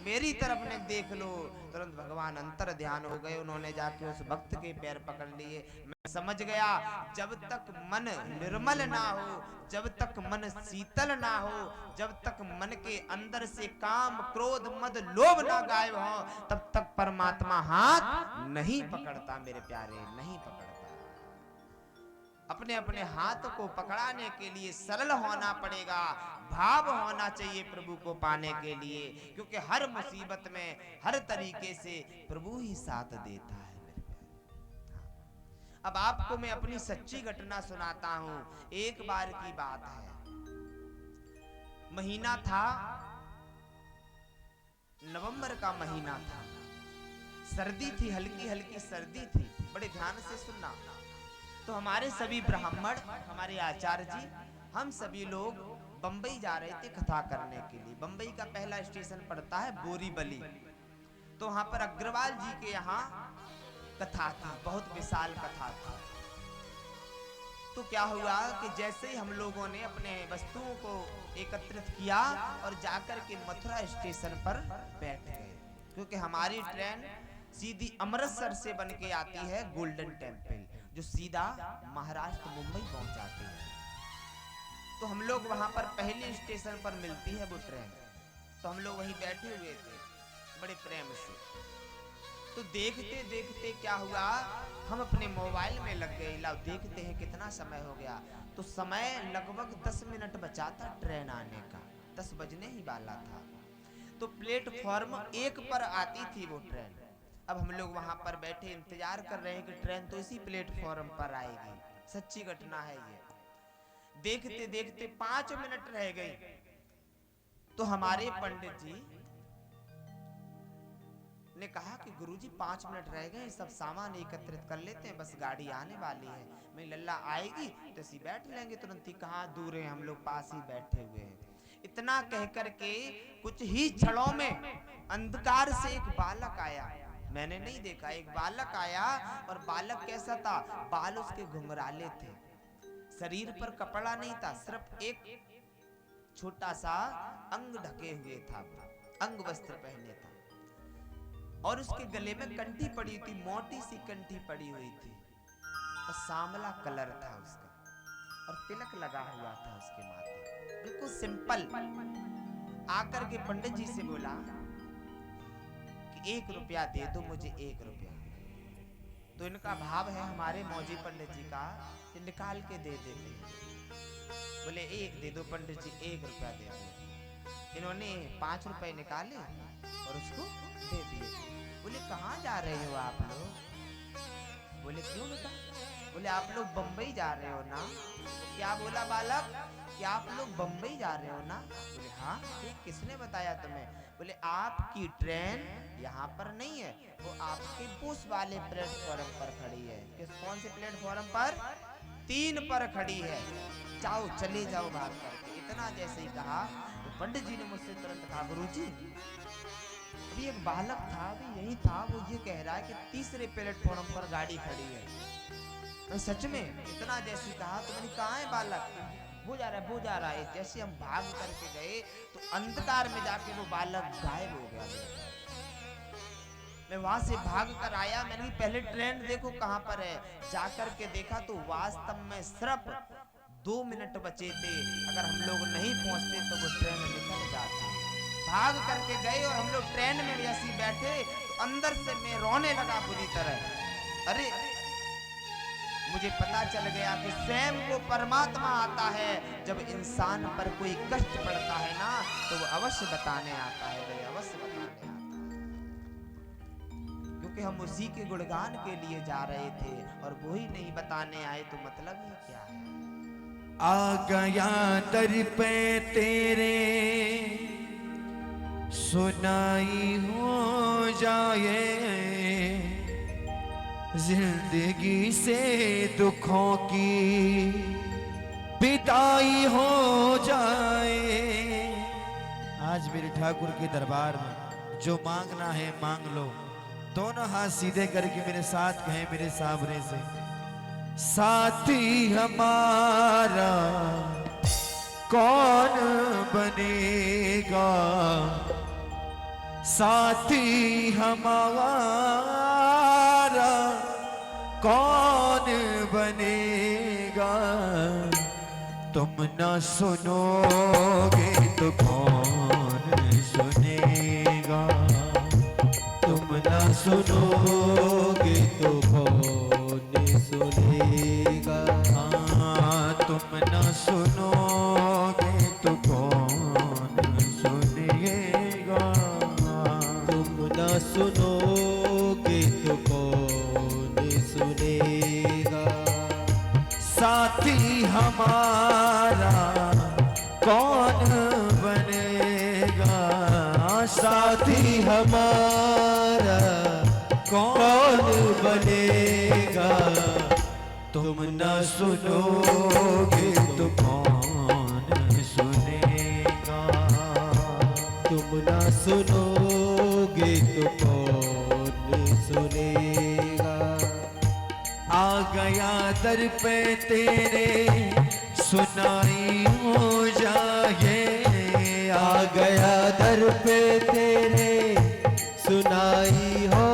मेरी तरफ ने देख लो। तुरंत भगवान अंतर ध्यान हो गए, उन्होंने जाके उस भक्त के पैर पकड़ लिए। मैं समझ गया जब तक मन निर्मल ना हो, जब तक मन शीतल ना हो, जब तक मन के अंदर से काम क्रोध मद लोभ ना गायब हो, तब तक परमात्मा हाथ नहीं पकड़ता मेरे प्यारे, नहीं पकड़ता। अपने अपने हाथ को पकड़ाने के लिए सरल होना पड़ेगा, भाव होना चाहिए प्रभु को पाने के लिए, क्योंकि हर मुसीबत में हर तरीके से प्रभु ही साथ देता है मेरे प्यारे। अब आपको मैं अपनी सच्ची घटना सुनाता हूं। एक बार की बात है, महीना था, नवंबर का महीना था, सर्दी थी, हल्की हल्की सर्दी थी। बड़े ध्यान से सुनना। तो हमारे सभी ब्राह्मण, हमारे आचार्य जी, हम सभी लोग बंबई जा रहे थे कथा करने के लिए। बंबई का पहला स्टेशन पड़ता है बोरीवली। तो वहां पर अग्रवाल जी के यहाँ कथा थी, बहुत विशाल कथा थी। तो क्या हुआ कि जैसे ही हम लोगों ने अपने वस्तुओं को एकत्रित किया और जाकर के मथुरा स्टेशन पर बैठ गए। क्योंकि हमारी ट्रेन सीधी अमृतसर से बन के आती है गोल्डन टेम्पल, जो सीधा महाराष्ट्र मुंबई पहुंच जाती है। तो हम लोग वहां पर पहले स्टेशन पर मिलती है वो ट्रेन, तो हम लोग वहीं बैठे हुए थे बड़े प्रेम से। तो देखते देखते क्या हुआ, हम अपने मोबाइल में लग गए, लाओ देखते हैं कितना समय हो गया। तो समय लगभग 10 मिनट बचा था ट्रेन आने का, 10 बजने ही वाला था। तो प्लेटफॉर्म 1 पर आती थी वो ट्रेन। अब हम लोग वहां पर बैठे इंतजार कर रहे हैं कि ट्रेन तो इसी प्लेटफॉर्म पर आएगी, सच्ची घटना है ये। देखते देखते 5 मिनट रह गई, तो हमारे पंडित जी ने कहा कि गुरुजी 5 मिनट रह गए, सब सामान एकत्रित कर लेते हैं, बस गाड़ी आने वाली है, मैं लल्ला आएगी तो इसी बैठ लेंगे तुरंत ही। कहाँ दूर है, हम लोग पास ही बैठे हुए हैं। इतना कह करके कुछ ही क्षणों में अंधकार से एक बालक आया, मैंने नहीं देखा, एक बालक आया। और बालक कैसा था, बाल उसके घुंघराले थे, शरीर पर कपड़ा नहीं था, सिर्फ एक छोटा सा अंग ढके हुए था, अंग वस्त्र पहने था। और उसके गले में कंठी पड़ी थी, मोटी सी कंठी पड़ी हुई थी, और सांवला कलर था उसका, और तिलक लगा हुआ था उसके माथे, बिल्कुल सिंपल। आकर के पंडित जी से बोला कि 1 रुपया दे दो मुझे, 1 रुपया। तो इनका भाव है हमारे मौजी पंडित जी का, कि निकाल के दे देते हैं। बोले 1 दे दो पंडित जी, 1 रुपया दे दो। इन्होंने 5 रुपए निकाले और उसको दे दिए। बोले कहाँ जा रहे हो आप लोग? बोले क्यों बेटा? बोले आप लोग बम्बई जा रहे हो ना? क्या बोला बालक, क्या आप लोग बम्बई जा रहे हो ना? बोले हाँ। किसने बताया तुम्हें? बोले आपकी ट्रेन यहाँ पर नहीं है, वो आपके पुश वाले प्लेटफॉर्म पर खड़ी है। कौन से प्लेटफॉर्म पर? 3 पर खड़ी है, जाओ चले जाओ भाग करके। इतना जैसे ही कहा तो पंडित जी ने मुझसे तुरंत कहा गुरुजी, अभी एक बालक था, अभी यही था, वो ये कह रहा है कि 3रे प्लेटफॉर्म पर गाड़ी खड़ी है। तो सच में इतना जैसे कहा तो मैंने कहा है बालक, वो जा रहा है, वो जा रहा है। जैसे हम भाग करके गए तो अंधकार में जाके वो बालक गायब हो गया। मैं वहां से भाग कर आया, मैंने पहले ट्रेन देखो कहां पर है, जाकर के देखा तो वास्तव में सिर्फ 2 मिनट बचे थे। अगर हम लोग नहीं पहुंचते तो वो ट्रेन निकल जाती। भाग करके गए और हम लोग ट्रेन में जैसे बैठे तो अंदर से मैं रोने लगा बुरी तरह। अरे मुझे पता चल गया कि स्वयं वो परमात्मा आता है, जब इंसान पर कोई कष्ट पड़ता है ना तो वो अवश्य बताने आता है, वो अवश्य बताने आता है। क्योंकि हम उसी के गुणगान के लिए जा रहे थे और वो ही नहीं बताने आए तो मतलब ही क्या है। आ गया दर पे तेरे सुनाई हो जाए, जिंदगी से दुखों की विदाई हो जाए। आज मेरे ठाकुर के दरबार में जो मांगना है मांग लो। दोनों हाथ सीधे करके मेरे साथ कहें मेरे सामने से, साथी हमारा कौन बनेगा, साथी हमारा कौन बनेगा। तुम न सुनोगे तो कौन सुनेगा, तुम न सुनोगे तो कौन सुनेगा। हाँ, तुम न सुनोगे तो कौन सुनेगा, तुम न सुनोगे तो कौन सुनेगा। साथी हमारा कौन बनेगा, साथी हमारा कौन बनेगा। तुम न सुनोगे तो कौन सुनेगा, तुम न सुनोगे तो कौन सुनेगा। आ गया दर पे तेरे सुनाई हो जाए, आ गया दर पे तेरे सुनाई विदाई हो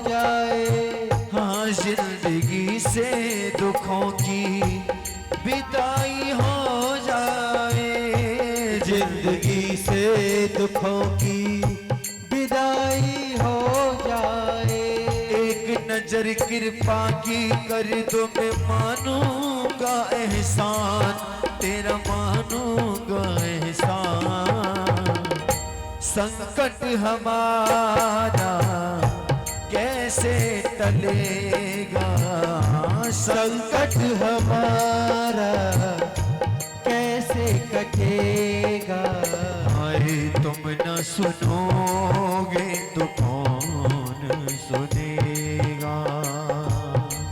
जाए। हाँ जिंदगी से दुखों की विदाई हो जाए। जिंदगी से दुखों की विदाई हो जाए। एक नजर कृपा की कर दो, मैं मानूंगा एहसान तेरा, मानूंगा एहसान। संकट हमारा कैसे टलेगा, संकट हमारा कैसे कटेगा। हाय तुम न सुनोगे तो कौन सुनेगा।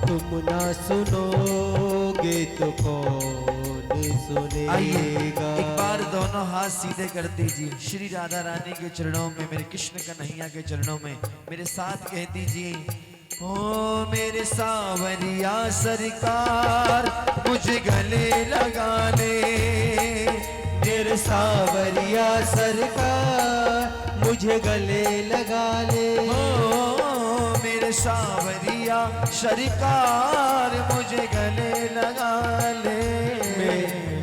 तुम ना सुनोगे तो कौन सुनेगा। आइए एक बार दोनों हाथ सीधे कर दीजिए, श्री राधा रानी के चरणों में, मेरे कृष्ण कन्हैया के चरणों में मेरे साथ कह दीजिए, ओ मेरे सावरिया सरकार मुझे गले लगा ले। मेरे सावरिया सरकार मुझे गले लगा ले। ओ मेरे सावरिया सरकार मुझे गले लगा ले।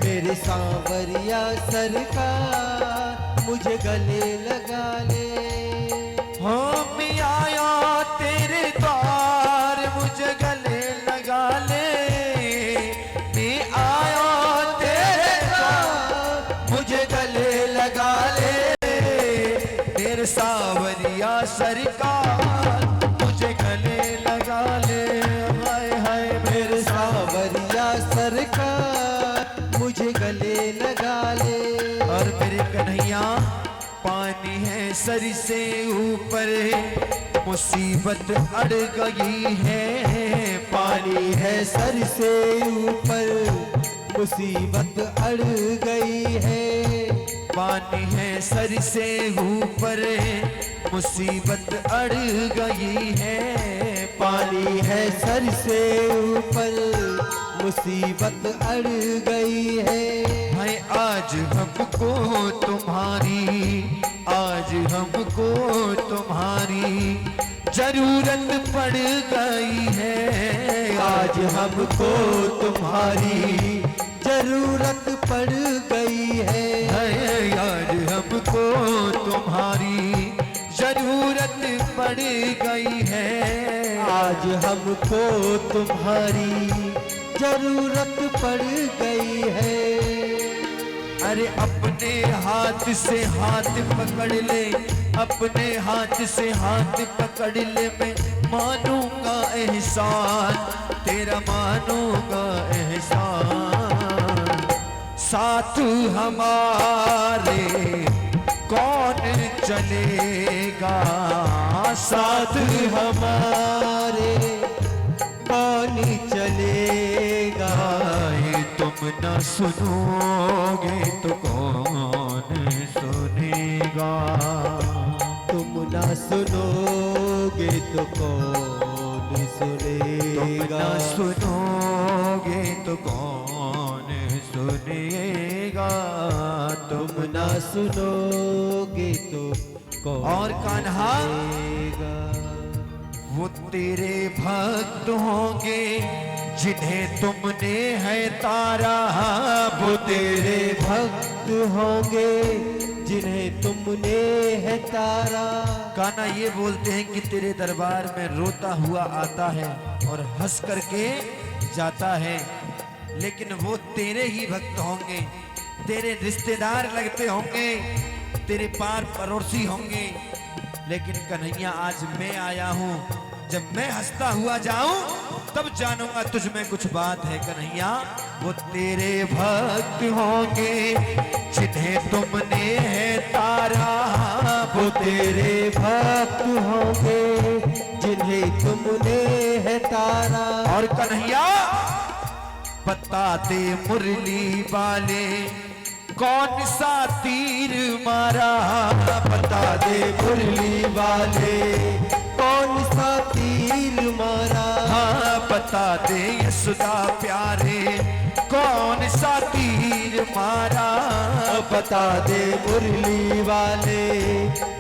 मेरे सावरिया सरकार मुझे गले लगा ले। हो मैं आया तेरे द्वार मुझे गले लगा ले। मैं आया तेरे द्वार मुझे गले लगा ले। मेरे सावरिया सरकार मुझे गले लगा ले। हाय हाय मेरे सावरिया सरकार मुझे गले लगा ले। और मेरे कन्हैया पानी है सर से ऊपर, मुसीबत अड़ गई है। पानी है सर से ऊपर मुसीबत अड़ गई है। पानी है सर से ऊपर मुसीबत अड़ गई है। पानी है सर से ऊपर मुसीबत अड़ गई है। हाय आज हमको तुम्हारी, आज हमको तुम्हारी जरूरत पड़ गई है। आज हमको तुम्हारी जरूरत पड़ गई है। हाय आज हमको तुम्हारी जरूरत पड़ गई है। आज हमको तुम्हारी जरूरत पड़ गई है। अरे अपने हाथ से हाथ पकड़ ले, अपने हाथ से हाथ पकड़ ले। मैं मानूंगा एहसान तेरा, मानूंगा एहसान। साथ हमारे कौन चलेगा, साथ हमारे कौन चलेगा। हाय तुम न सुनोगे तो कौन सुनेगा। तुम ना सुनोगे तो कौन तुम सुनेगा। न सुनोगे तो कौन सुनेगा। तुम ना सुनोगे तो कौन और कान्हा सुनेगा। वो तेरे भक्त होंगे जिन्हें तुमने है तारा। वो तेरे भक्त होंगे जिन्हें तुमने है तारा। कान्हा ये बोलते हैं कि तेरे दरबार में रोता हुआ आता है और हंस करके जाता है, लेकिन वो तेरे ही भक्त होंगे, तेरे रिश्तेदार लगते होंगे, तेरे पार पड़ोसी होंगे। लेकिन कन्हैया आज मैं आया हूँ, जब मैं हंसता हुआ जाऊं तब जानूंगा तुझ में कुछ बात है कन्हैया। वो तेरे भक्त होंगे जिन्हें तुमने है तारा। वो तेरे भक्त होंगे जिन्हें तुमने है तारा। और कन्हैया बता दे मुरली वाले कौन सा तीर मारा। बता दे मुरली वाले कौन सा तीर मारा। हाँ बता दे यशोदा प्यारे कौन सा तीर मारा। बता दे मुरली वाले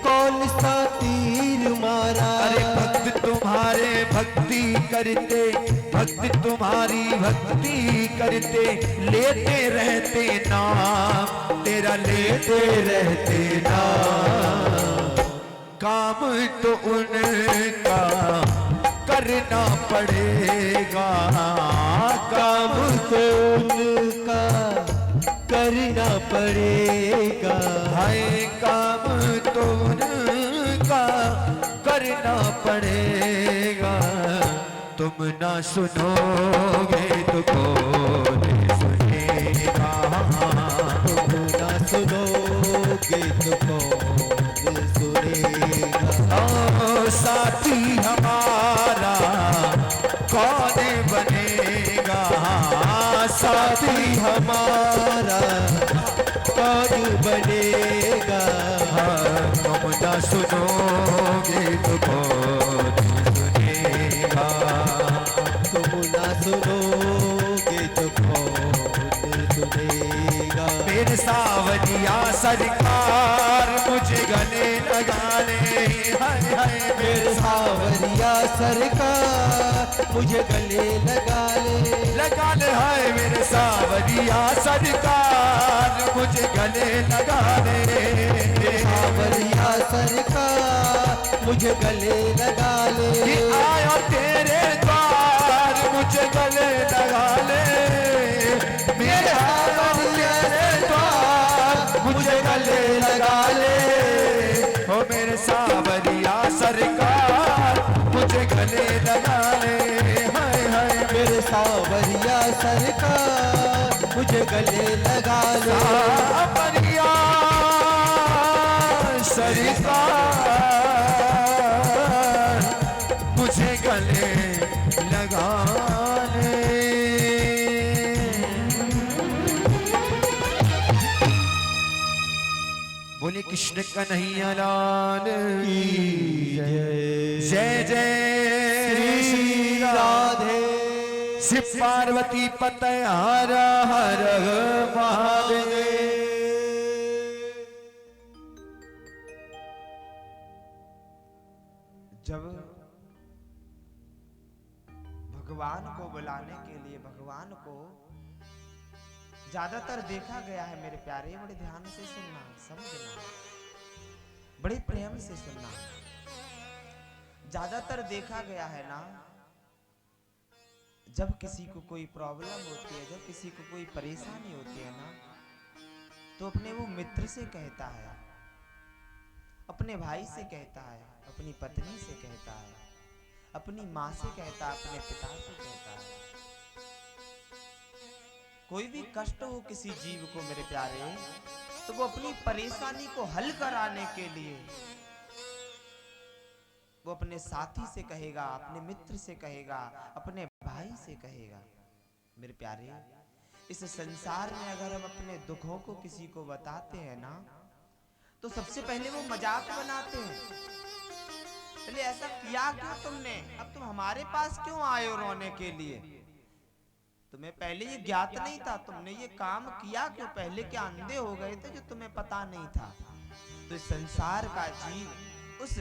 कौन सा तीर मारा। मारा। अरे भक्त तुम्हारे भक्ति करते, भक्त तुम्हारी भक्ति करते, लेते रहते नाम तेरा, लेते रहते नाम। काम तो उनका करना पड़ेगा, काम तो उनका करना पड़ेगा। हाय काम तो उनका करना पड़ेगा। तुम ना सुनोगे तो कौन सुनेगा, तुम ना सुनोगे तो कौन सुनेगा। ओ साथी हमारा कौन बनेगा, साथी हमारा कौन बनेगा। तुम ना सुनोगे तो कौन सुनेगा, तुम ना सुनोगे तो कौन सुनेगा। मेरे सावरिया सरकार मुझे गले लगा ले, हाय हाय मेरे सावरिया सरकार मुझे गले लगा ले। लगा ले, हाय मेरे सावरिया सरकार मुझे गले लगा ले। सावरिया सरकार मुझे गले लगा ले। कि आयो तेरे द्वार मुझे गले लगा ले, मेरे सावरिया द्वार मुझे गले लगा ले। ओ मेरे सावरिया सरकार मुझे गले लगा ले, हाय हाय मेरे सावरिया सरकार मुझे गले लगा ले। सावरिया सरकार मुझे गले लगा ले। बोले कृष्ण कन्हैया लाल की जय जय श्री राधे। शिव पार्वती पतय हर हर महादेव। जब भगवान को बुलाने के लिए भगवान को ज्यादातर देखा गया है मेरे प्यारे, बड़े ध्यान से सुनना, समझना, बड़े प्रेम से सुनना। ज्यादातर देखा गया है ना, जब किसी को कोई प्रॉब्लम होती है, जब किसी को कोई परेशानी होती है ना, तो अपने वो मित्र से कहता है, अपने भाई से कहता है, अपनी पत्नी से कहता है, अपनी माँ से कहता है, अपने पिता से कहता है। कोई भी कष्ट हो किसी जीव को मेरे प्यारे, तो वो अपनी परेशानी को हल कराने के लिए वो अपने साथी से कहेगा, अपने मित्र से कहेगा, अपने भाई से कहेगा। मेरे प्यारे, इस संसार में अगर हम अपने दुखों को किसी को बताते हैं ना, तो सबसे पहले वो मजाक बनाते हैं। पहले ऐसा किया क्यों तुमने, अब तुम हमारे पास क्यों आए हो रोने के लिए, तुम्हें पहले ये ज्ञात नहीं था, तुमने ये काम किया क्यों, पहले क्या अंधे हो गए थे जो तुम्हें पता नहीं था। तो इस संसार का जीव उस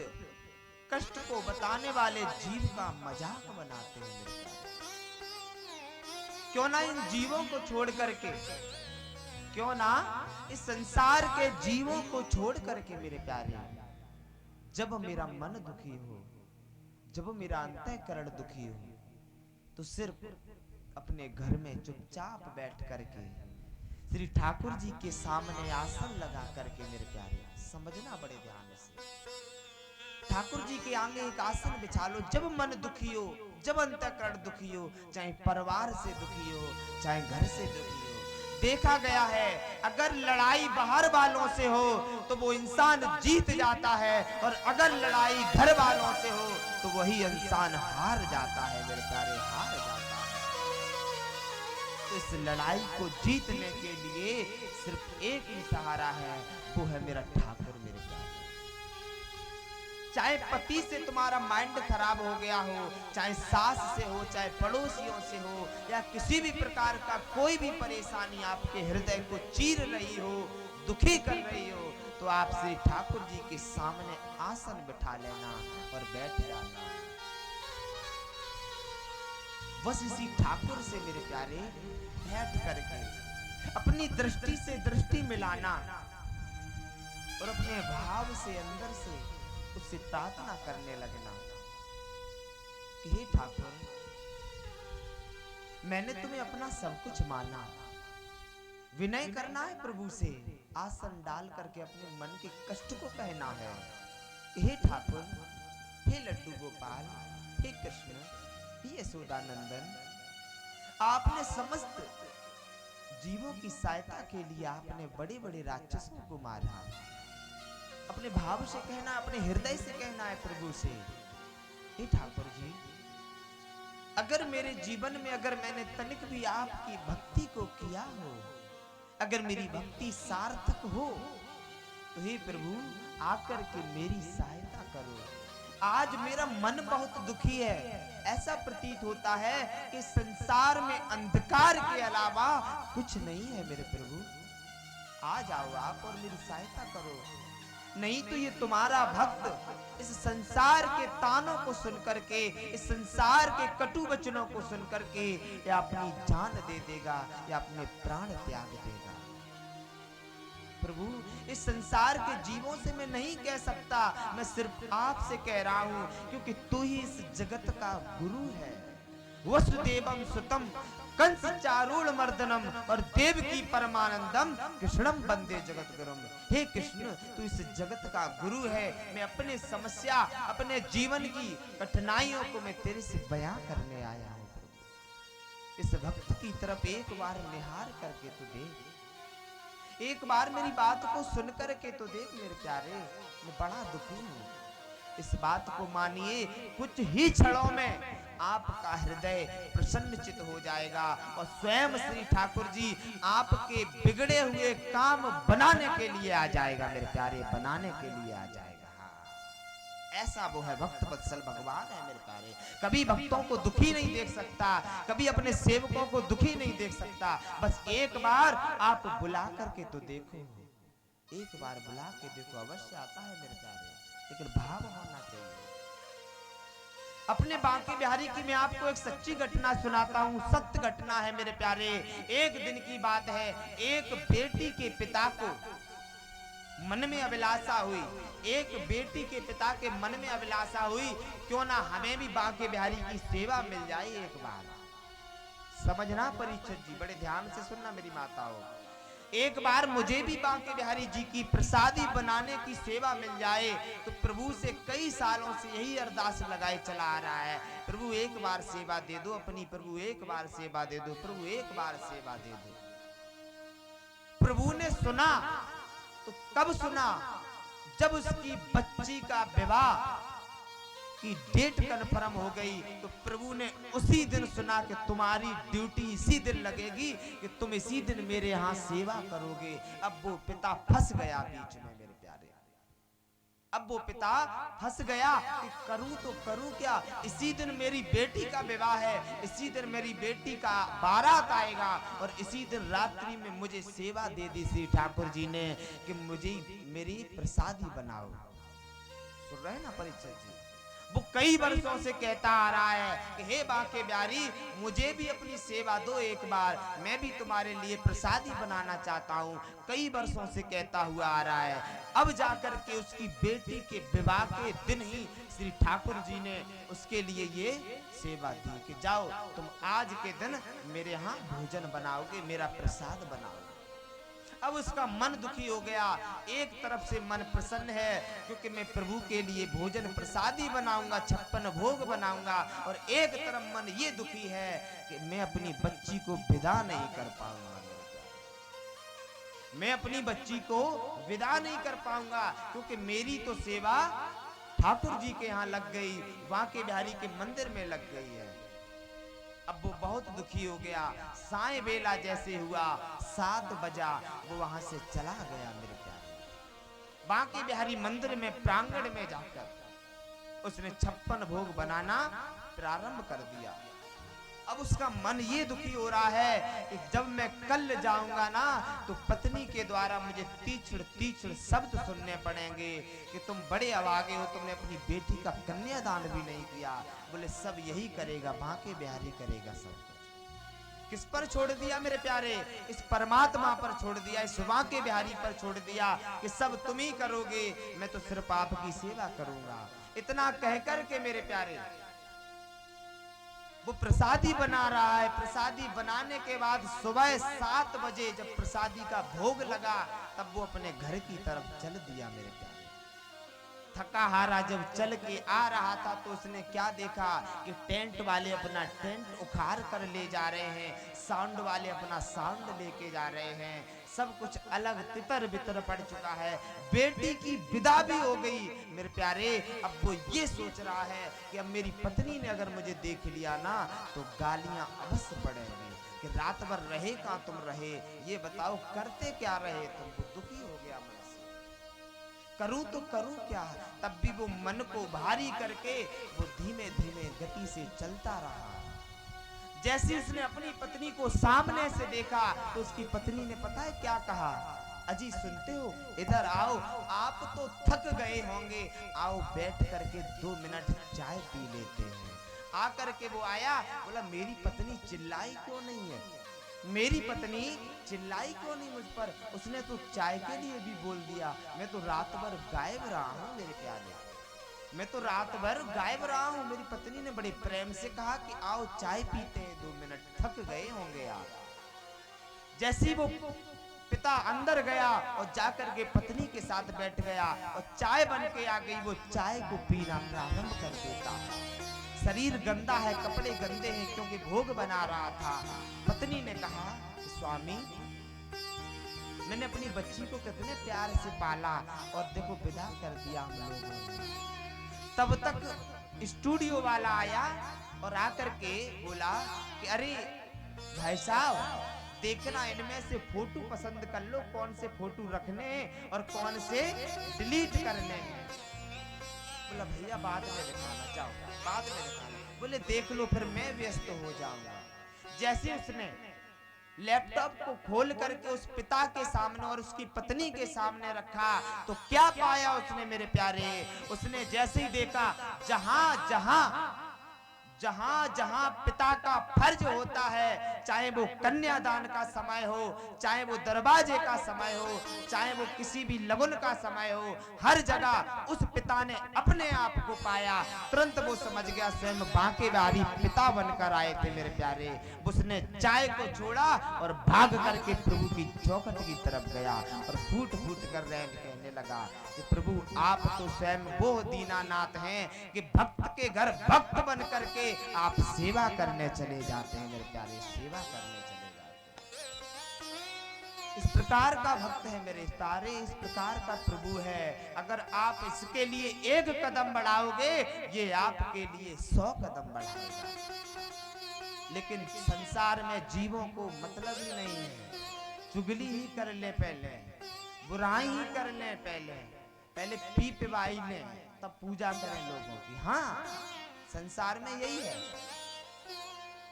कष्ट को बताने वाले जीव का मजाक बनाते हैं मेरे प्यारे। क्यों ना इन जीवों को छोड़ करके, क्यों ना इस संसार के जीवों को छोड़ करके मेरे प्यारे, जब मेरा मन दुखी हो, जब मेरा अंतःकरण दुखी हो, तो सिर्फ अपने घर में चुपचाप बैठ करके श्री ठाकुर जी के सामने आसन लगा करके मेरे प्यारे, समझना बड़े ध्यान से, ठाकुर जी के आगे एक आसन बिछा लो। जब मन दुखी हो, जब अंतःकरण दुखी हो, चाहे परिवार से दुखी हो, चाहे घर से दुखी हो, देखा गया है अगर लड़ाई बाहर वालों से हो तो वो इंसान जीत जाता है, और अगर लड़ाई घर वालों से हो तो वही इंसान हार जाता है मेरे प्यारे, हार जाता है। तो इस लड़ाई को जीतने के लिए सिर्फ एक ही सहारा है, वो है मेरा ठाकुर मेरे प्यारे। चाहे पति से तुम्हारा माइंड खराब हो गया हो, चाहे सास से हो, चाहे पड़ोसियों से हो, या किसी भी प्रकार का कोई भी परेशानी आपके हृदय को चीर रही हो, दुखी कर रही हो, तो आप श्री ठाकुर जी के सामने आसन बिठा लेना और बैठ जाना। बस इसी ठाकुर से मेरे प्यारे बैठ करके अपनी दृष्टि से दृष्टि मिलाना और अपने भाव से अंदर से उससे प्रार्थना करने लगना कि हे ठाकुर, मैंने तुम्हें अपना सब कुछ माना। विनय करना है प्रभु से, आसन डाल करके अपने मन के कष्ट को कहना है। हे ठाकुर, हे लड्डू गोपाल, हे कृष्ण, हे यशोदानंदन, आपने समस्त जीवों की सहायता के लिए आपने बड़े बड़े राक्षसों को मारा। अपने भाव से कहना, अपने हृदय से कहना है प्रभु से, हे ठाकुर जी, अगर मेरे जीवन में अगर मैंने तनिक भी आपकी भक्ति को किया हो, अगर मेरी भक्ति सार्थक हो, तो हे प्रभु आकर के मेरी सहायता करो। आज मेरा मन बहुत दुखी है, ऐसा प्रतीत होता है कि संसार में अंधकार के अलावा कुछ नहीं है। मेरे प्रभु आ जाओ आप और मेरी सहायता करो, नहीं तो ये तुम्हारा भक्त इस संसार के तानों को सुनकर के, इस संसार के कटु वचनों को सुनकर के या अपनी जान दे देगा या अपने प्राण त्याग देगा। प्रभु इस संसार के जीवों से मैं नहीं कह सकता, मैं सिर्फ आपसे कह रहा हूं, क्योंकि तू ही इस जगत का गुरु है। वसुदेवम सुतम कंस चारूण मर्दनम और देवकी परमानंदम कृष्णम वंदे जगत गुरुम। हे कृष्ण, तू इस जगत का गुरु है। मैं अपने समस्या, अपने जीवन की कठिनाइयों को मैं तेरे से बयां करने आया हूं। प्रभु इस भक्त की तरफ एक बार निहार करके तू देख, एक बार मेरी बात को सुन करके तो देख मेरे प्यारे, मैं बड़ा दुखी हूं। इस बात को मानिए, कुछ ही क्षणों में आपका हृदय प्रसन्नचित हो जाएगा और स्वयं श्री ठाकुर जी आपके बिगड़े हुए काम बनाने के लिए आ जाएगा। मेरे प्यारे, बनाने के लिए आ जाएगा। ऐसा वो है भक्त वत्सल भगवान है मेरे प्यारे। कभी भक्तों को दुखी नहीं देख सकता, कभी अपने सेवकों को दुखी नहीं देख सकता। बस एक बार आप बुला करके तो देखो, एक बार बुला के देखो, अवश्य आता है मेरे प्यारे, लेकिन भाव होना चाहिए। अपने बांके बिहारी की मैं आपको एक सच्ची घटना सुनाता हूं, सत्य घटना है मेरे प्यारे। एक दिन की बात है, एक बेटी के पिता को मन में अभिलाषा हुई, एक बेटी के पिता के मन में अभिलाषा हुई, क्यों ना हमें भी बांके बिहारी की सेवा मिल जाए एक बार। समझना परीक्षित जी, बड़े ध्यान से सुनना मेरी माताओं, एक बार मुझे भी बांके बिहारी जी की प्रसादी बनाने की सेवा मिल जाए। तो प्रभु से कई सालों से यही अरदास लगाए चला आ रहा है, प्रभु एक बार सेवा दे दो अपनी, प्रभु एक बार सेवा दे दो, प्रभु एक बार सेवा दे दो। प्रभु ने सुना तो कब सुना, जब उसकी बच्ची का विवाह की डेट कन्फर्म हो गई, तो प्रभु ने उसी दिन सुना कि तुम्हारी ड्यूटी इसी दिन लगेगी, कि तुम इसी दिन मेरे यहाँ सेवा करोगे। अब वो पिता फंस गया बीच में मेरे प्यारे, अब वो पिता फंस गया कि करूं तो करूं क्या। इसी दिन मेरी बेटी का विवाह है, इसी दिन मेरी बेटी का बारात आएगा और इसी दिन रात्रि में मुझे सेवा दे दी श्री ठाकुर जी ने कि मुझे मेरी प्रसादी बनाओ। सुन रहे ना परीक्षित जी, वो कई वर्षों से कहता आ रहा है कि हे बांके बिहारी, मुझे भी अपनी सेवा दो एक बार, मैं भी तुम्हारे लिए प्रसादी बनाना चाहता हूँ। कई वर्षों से कहता हुआ आ रहा है। अब जाकर के उसकी बेटी के विवाह के दिन ही श्री ठाकुर जी ने उसके लिए ये सेवा दी कि जाओ तुम आज के दिन मेरे यहाँ भोजन बनाओगे, मेरा प्रसाद बनाओगे। अब उसका मन दुखी हो गया, एक तरफ से मन प्रसन्न है क्योंकि मैं प्रभु के लिए भोजन प्रसादी बनाऊंगा, 56 भोग बनाऊंगा, और एक तरफ मन ये दुखी है कि मैं अपनी बच्ची को विदा नहीं कर पाऊंगा, मैं अपनी बच्ची को विदा नहीं कर पाऊंगा, क्योंकि मेरी तो सेवा ठाकुर जी के यहाँ लग गई, बांके बिहारी के मंदिर में लग गई है। अब वो बहुत दुखी हो गया। साय बेला जैसे हुआ, 7 बजा, वो वहां से चला गया मेरे प्यारे। बांके बिहारी मंदिर में प्रांगण में जाकर उसने 56 भोग बनाना प्रारंभ कर दिया। अब उसका मन ये दुखी हो रहा है कि जब मैं कल जाऊंगा ना तो पत्नी के द्वारा मुझे तीक्ष्ण तीक्ष्ण शब्द सुनने पड़ेंगे कि तुम बड़े अभागे हो, तुमने अपनी बेटी का कन्यादान भी नहीं किया। बोले सब यही करेगा, बांके बिहारी करेगा सब कुछ। किस पर छोड़ दिया मेरे प्यारे? इस परमात्मा पर छोड़ दिया, इस बांके बिहारी पर छोड़ दिया कि सब तुम ही करोगे, मैं तो सिर्फ आपकी सेवा करूंगा। इतना कहकर के मेरे प्यारे वो प्रसादी बना रहा है। प्रसादी बनाने के बाद सुबह 7 बजे जब प्रसादी का भोग लगा तब वो अपने घर की तरफ चल दिया मेरे प्यारे। थका हारा जब चल के आ रहा था तो उसने क्या देखा कि टेंट वाले अपना टेंट उखाड़ कर ले जा रहे हैं, साउंड वाले अपना साउंड लेके जा रहे हैं, सब कुछ अलग तितर बितर पड़ चुका है। बेटी की विदा भी हो गई मेरे प्यारे। अब वो ये सोच रहा है कि अब मेरी पत्नी ने अगर मुझे देख लिया ना तो गालियां अवश्य पड़ेंगी कि रात भर रहे कहाँ तुम रहे, ये बताओ करते क्या रहे तुम। वो दुखी हो गया मन से, करूं तो करूं क्या। तब भी वो मन को भारी करके वो धीमे धीमे गति से चलता रहा। जैसे उसने अपनी पत्नी को सामने से देखा तो उसकी पत्नी ने पता है क्या कहा? अजी सुनते हो, इधर आओ, आप तो थक गए होंगे, आओ बैठ करके 2 मिनट चाय पी लेते हैं। आकर के वो आया, बोला मेरी पत्नी चिल्लाई क्यों नहीं है, मेरी पत्नी चिल्लाई क्यों नहीं मुझ पर? उसने तो चाय के लिए भी बोल दिया। मैं तो रात भर गायब रहा हूं मेरे प्यारे, मैं तो रात भर गायब रहा हूं। मेरी पत्नी ने बड़े प्रेम से कहा कि आओ चाय पीते हैं, 2 मिनट, थक गए होंगे आप। जैसे वो पिता अंदर गया और जाकर के पत्नी के साथ बैठ गया और चाय बन के आ गई, वो चाय को पीना प्रारंभ कर देता। शरीर गंदा है, कपड़े गंदे हैं क्योंकि भोग बना रहा था। पत्नी ने कहा स्वामी मैंने अपनी बच्ची को कितने प्यार से पाला और देखो विदा कर दिया हम लोगों ने। तब तक स्टूडियो वाला आया और आकर के बोला कि अरे भाई साहब देखना, इनमें से फोटो पसंद कर लो, कौन से फोटो रखने हैं और कौन से डिलीट करने हैं। बोला भैया बाद में दिखाना, जाओ बाद में दिखाना। बोले देख लो फिर मैं व्यस्त हो जाऊंगा। जैसे उसने लैपटॉप को खोल करके उस पिता के सामने और उसकी पत्नी के सामने रखा तो क्या पाया उसने मेरे प्यारे? उसने जैसे ही देखा जहां जहां जहां जहां पिता का फर्ज होता है, चाहे वो कन्यादान का समय हो, चाहे वो दरवाजे का समय हो, चाहे वो किसी भी लगन का समय हो, हर जगह उस पिता ने अपने आप को पाया। तुरंत वो समझ गया स्वयं बांके बिहारी पिता बनकर आए थे मेरे प्यारे। उसने चाय को छोड़ा और भाग करके प्रभु की चौखट की तरफ गया और फूट फूट कर कहने लगा कि प्रभु आप तो स्वयं वो दीनानाथ हैं कि भक्त के घर भक्त बन करके आप सेवा करने चले जाते हैं मेरे प्यारे, सेवा करने चले जाते हैं। इस प्रकार का भक्त है मेरे प्यारे, इस प्रकार का प्रभु है। अगर आप इसके लिए एक कदम बढ़ाओगे ये आपके लिए 100 कदम बढ़ाएगा। लेकिन संसार में जीवों को मतलब ही नहीं है, चुगली ही कर ले, पहले बुराई ही कर ले, पहले पी पिवाई ले तब पूजा करें लोगों की। हाँ संसार में यही है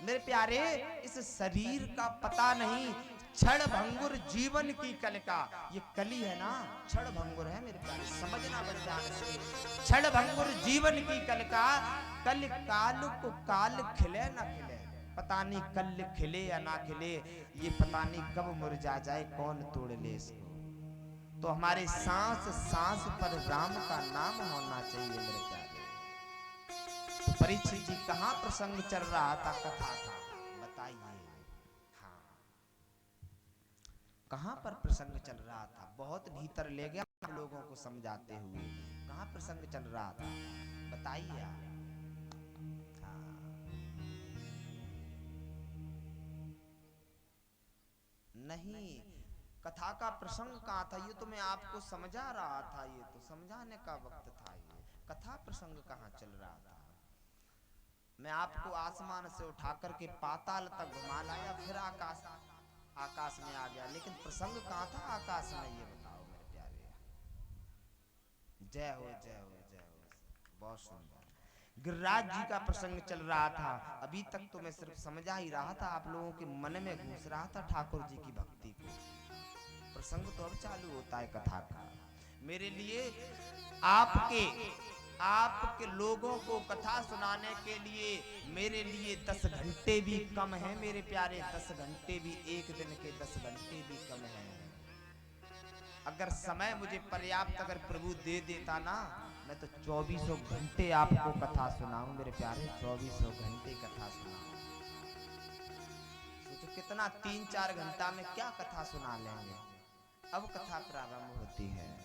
मेरे प्यारे। इस शरीर का पता नहीं, क्षण भंगुर जीवन की कल का, ये कली है ना, क्षण भंगुर है मेरे प्यारे, समझना बन जाने से। क्षण भंगुर जीवन की कल का, कल काल को काल खिले ना खिले, पता नहीं कल खिले या ना खिले, ये पता नहीं कब मुरझा जाए, कौन तोड़ ले इसको। तो हमारे सांस सांस पर राम का नाम होना चाहिए मेरे प्यारे। तो परीक्षित जी कहाँ प्रसंग चल रहा था, कथा का बताइए। हाँ कहाँ पर प्रसंग चल रहा था? बहुत भीतर ले गया आप लोगों को समझाते हुए। कहाँ प्रसंग चल रहा था बताइए आप। हाँ नहीं, कथा का प्रसंग कहाँ था? ये तो मैं आपको समझा रहा था, ये तो समझाने का वक्त था। ये कथा प्रसंग कहाँ चल रहा था? मैं आपको आसमान से उठा करके पाताल तक घुमा लाया, फिर आकाश में आ गया, लेकिन प्रसंग कहाँ था आकाश में, ये बताओ मेरे प्यारे। जय हो जय हो जय हो, बहुत सुंदर। गिरिराज जी का प्रसंग चल रहा था। अभी तक तो मैं सिर्फ समझा ही रहा था, आप लोगों के मन में घुस रहा था ठाकुर जी की भक्ति को। प्रसंग तो अब चालू होता है कथा का। मेरे लिए आपके लोगों को कथा सुनाने के लिए मेरे लिए 10 घंटे भी कम है मेरे प्यारे। 10 घंटे भी, एक दिन के 10 घंटे भी कम है। अगर समय मुझे पर्याप्त अगर प्रभु दे देता ना, मैं तो 2400 घंटे आपको कथा सुनाऊं मेरे प्यारे। 2400 घंटे कथा सुनाऊं। सोचो कितना, 3-4 घंटा में क्या कथा सुना लेंगे। अब कथा प्रारंभ होती है।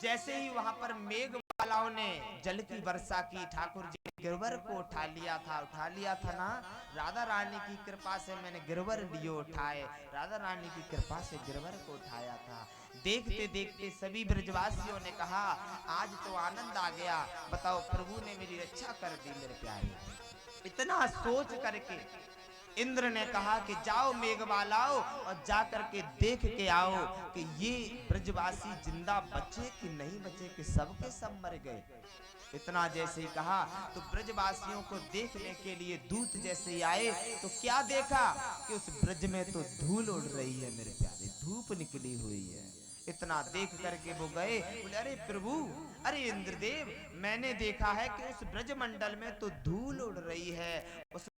जैसे ही वहां पर मेघमालाओं ने जल की वर्षा की, ठाकुर जी ने गिरवर को उठा लिया था ना। राधा रानी की कृपा से मैंने गिरवर लियो उठाए। राधा रानी की कृपा से गिरवर को उठाया था। देखते देखते सभी ब्रजवासियों ने कहा आज तो आनंद आ गया। बताओ, प्रभु ने मेरी रक्षा कर दी मेरे प्यारे। इतना सोच करके इंद्र ने कहा कि जाओ मेघमालाओ और जा करके देख के आओ कि ये ब्रजवासी जिंदा बचे कि नहीं बचे, कि सब के सब मर गए। इतना जैसे ही कहा तो ब्रजवासियों को देखने के लिए दूत जैसे ही आए तो क्या देखा कि उस ब्रज में तो धूल उड़ रही है मेरे प्यारे, धूप निकली हुई है। इतना देख करके वो गए, बोले अरे प्रभु, अरे इंद्रदेव, मैंने देखा है कि उस ब्रज मंडल में तो धूल उड़ रही है, उस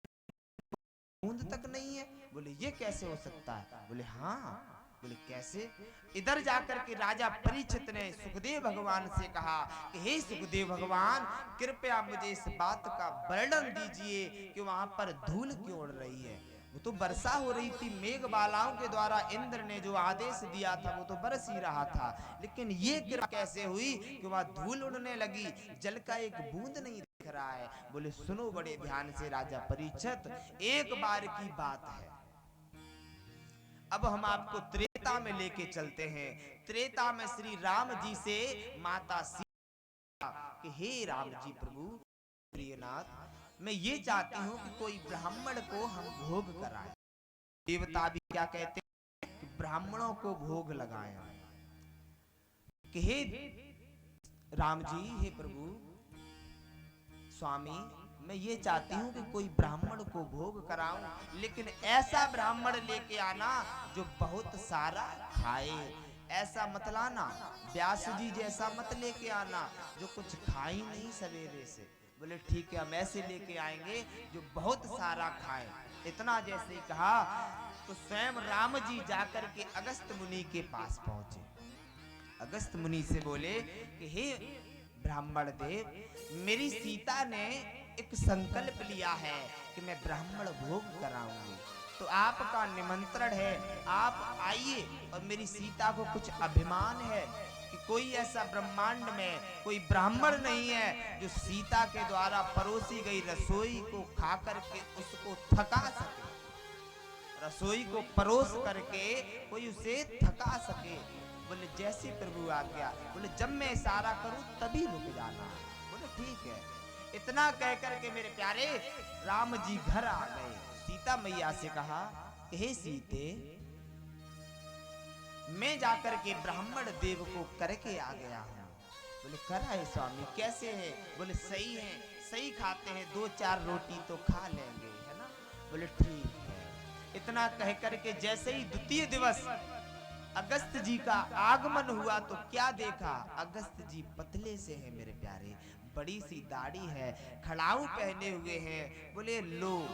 बूंद तक नहीं है। बोले ये कैसे हो सकता है? बोले हाँ। बोले कैसे? इधर जाकर के राजा परीक्षित ने सुखदेव भगवान से कहा कि हे सुखदेव भगवान, कृपया मुझे इस बात का वर्णन दीजिए कि वहां पर धूल क्यों उड़ रही है। वो तो वर्षा हो रही थी, मेघमालाओं के द्वारा इंद्र ने जो आदेश दिया था वो तो बरस ही रहा था, लेकिन ये कृपा कैसे हुई कि वहां धूल उड़ने लगी, जल का एक बूंद नहीं दिख रहा है। बोले सुनो बड़े ध्यान से राजा परीक्षित, एक बार की बात है। अब हम आपको त्रेता में लेके चलते हैं। त्रेता में श्री राम जी से माता सीता कि हे राम जी प्रभु प्रियनाथ, मैं ये चाहती हूँ कि कोई ब्राह्मण को हम भोग कराएं। देवता भी क्या कहते हैं कि ब्राह्मणों को भोग लगाएं। कि हे राम जी, हे प्रभु स्वामी, मैं ये चाहती हूँ कि कोई ब्राह्मण को भोग कराऊं, लेकिन ऐसा ब्राह्मण लेके आना जो बहुत सारा खाए। ऐसा मत लाना, व्यास जी जैसा मत लेके आना जो कुछ खा ही नहीं सवेरे से। बोले ठीक है, हम ऐसे लेके आएंगे जो बहुत सारा खाए। इतना जैसे ही कहा तो स्वयं राम जी जाकर के अगस्त मुनि के पास पहुंचे। अगस्त मुनि से बोले कि हे ब्राह्मण देव, मेरी सीता ने एक संकल्प लिया है कि मैं ब्राह्मण भोग कराऊंगी, तो आपका निमंत्रण है, आप आइए। और मेरी सीता को कुछ अभिमान है कि कोई ऐसा ब्रह्मांड में कोई ब्राह्मण नहीं है जो सीता के द्वारा परोसी गई रसोई को खा करके उसको थका सके। रसोई को परोस करके कोई उसे थका सके। बोले जैसे प्रभु आ गया। बोले जब मैं इशारा करूं तभी रुक जाना। बोले ठीक है। इतना कह करके मेरे प्यारे राम जी घर आ गए। सीता मैया से कहा कि हे सीते, मैं जाकर के ब्राह्मण देव को करके आ गया हूं। बोले कराए स्वामी, कैसे है? बोले सही है, सही खाते हैं, 2-4 रोटी तो खा लेंगे, है ना। बोले ठीक है। इतना कह करके जैसे ही द्वितीय दिवस अगस्त जी का आगमन हुआ तो क्या देखा, अगस्त जी पतले से हैं मेरे प्यारे, बड़ी सी दाढ़ी है, खड़ाऊ पहने हुए हैं। बोले लो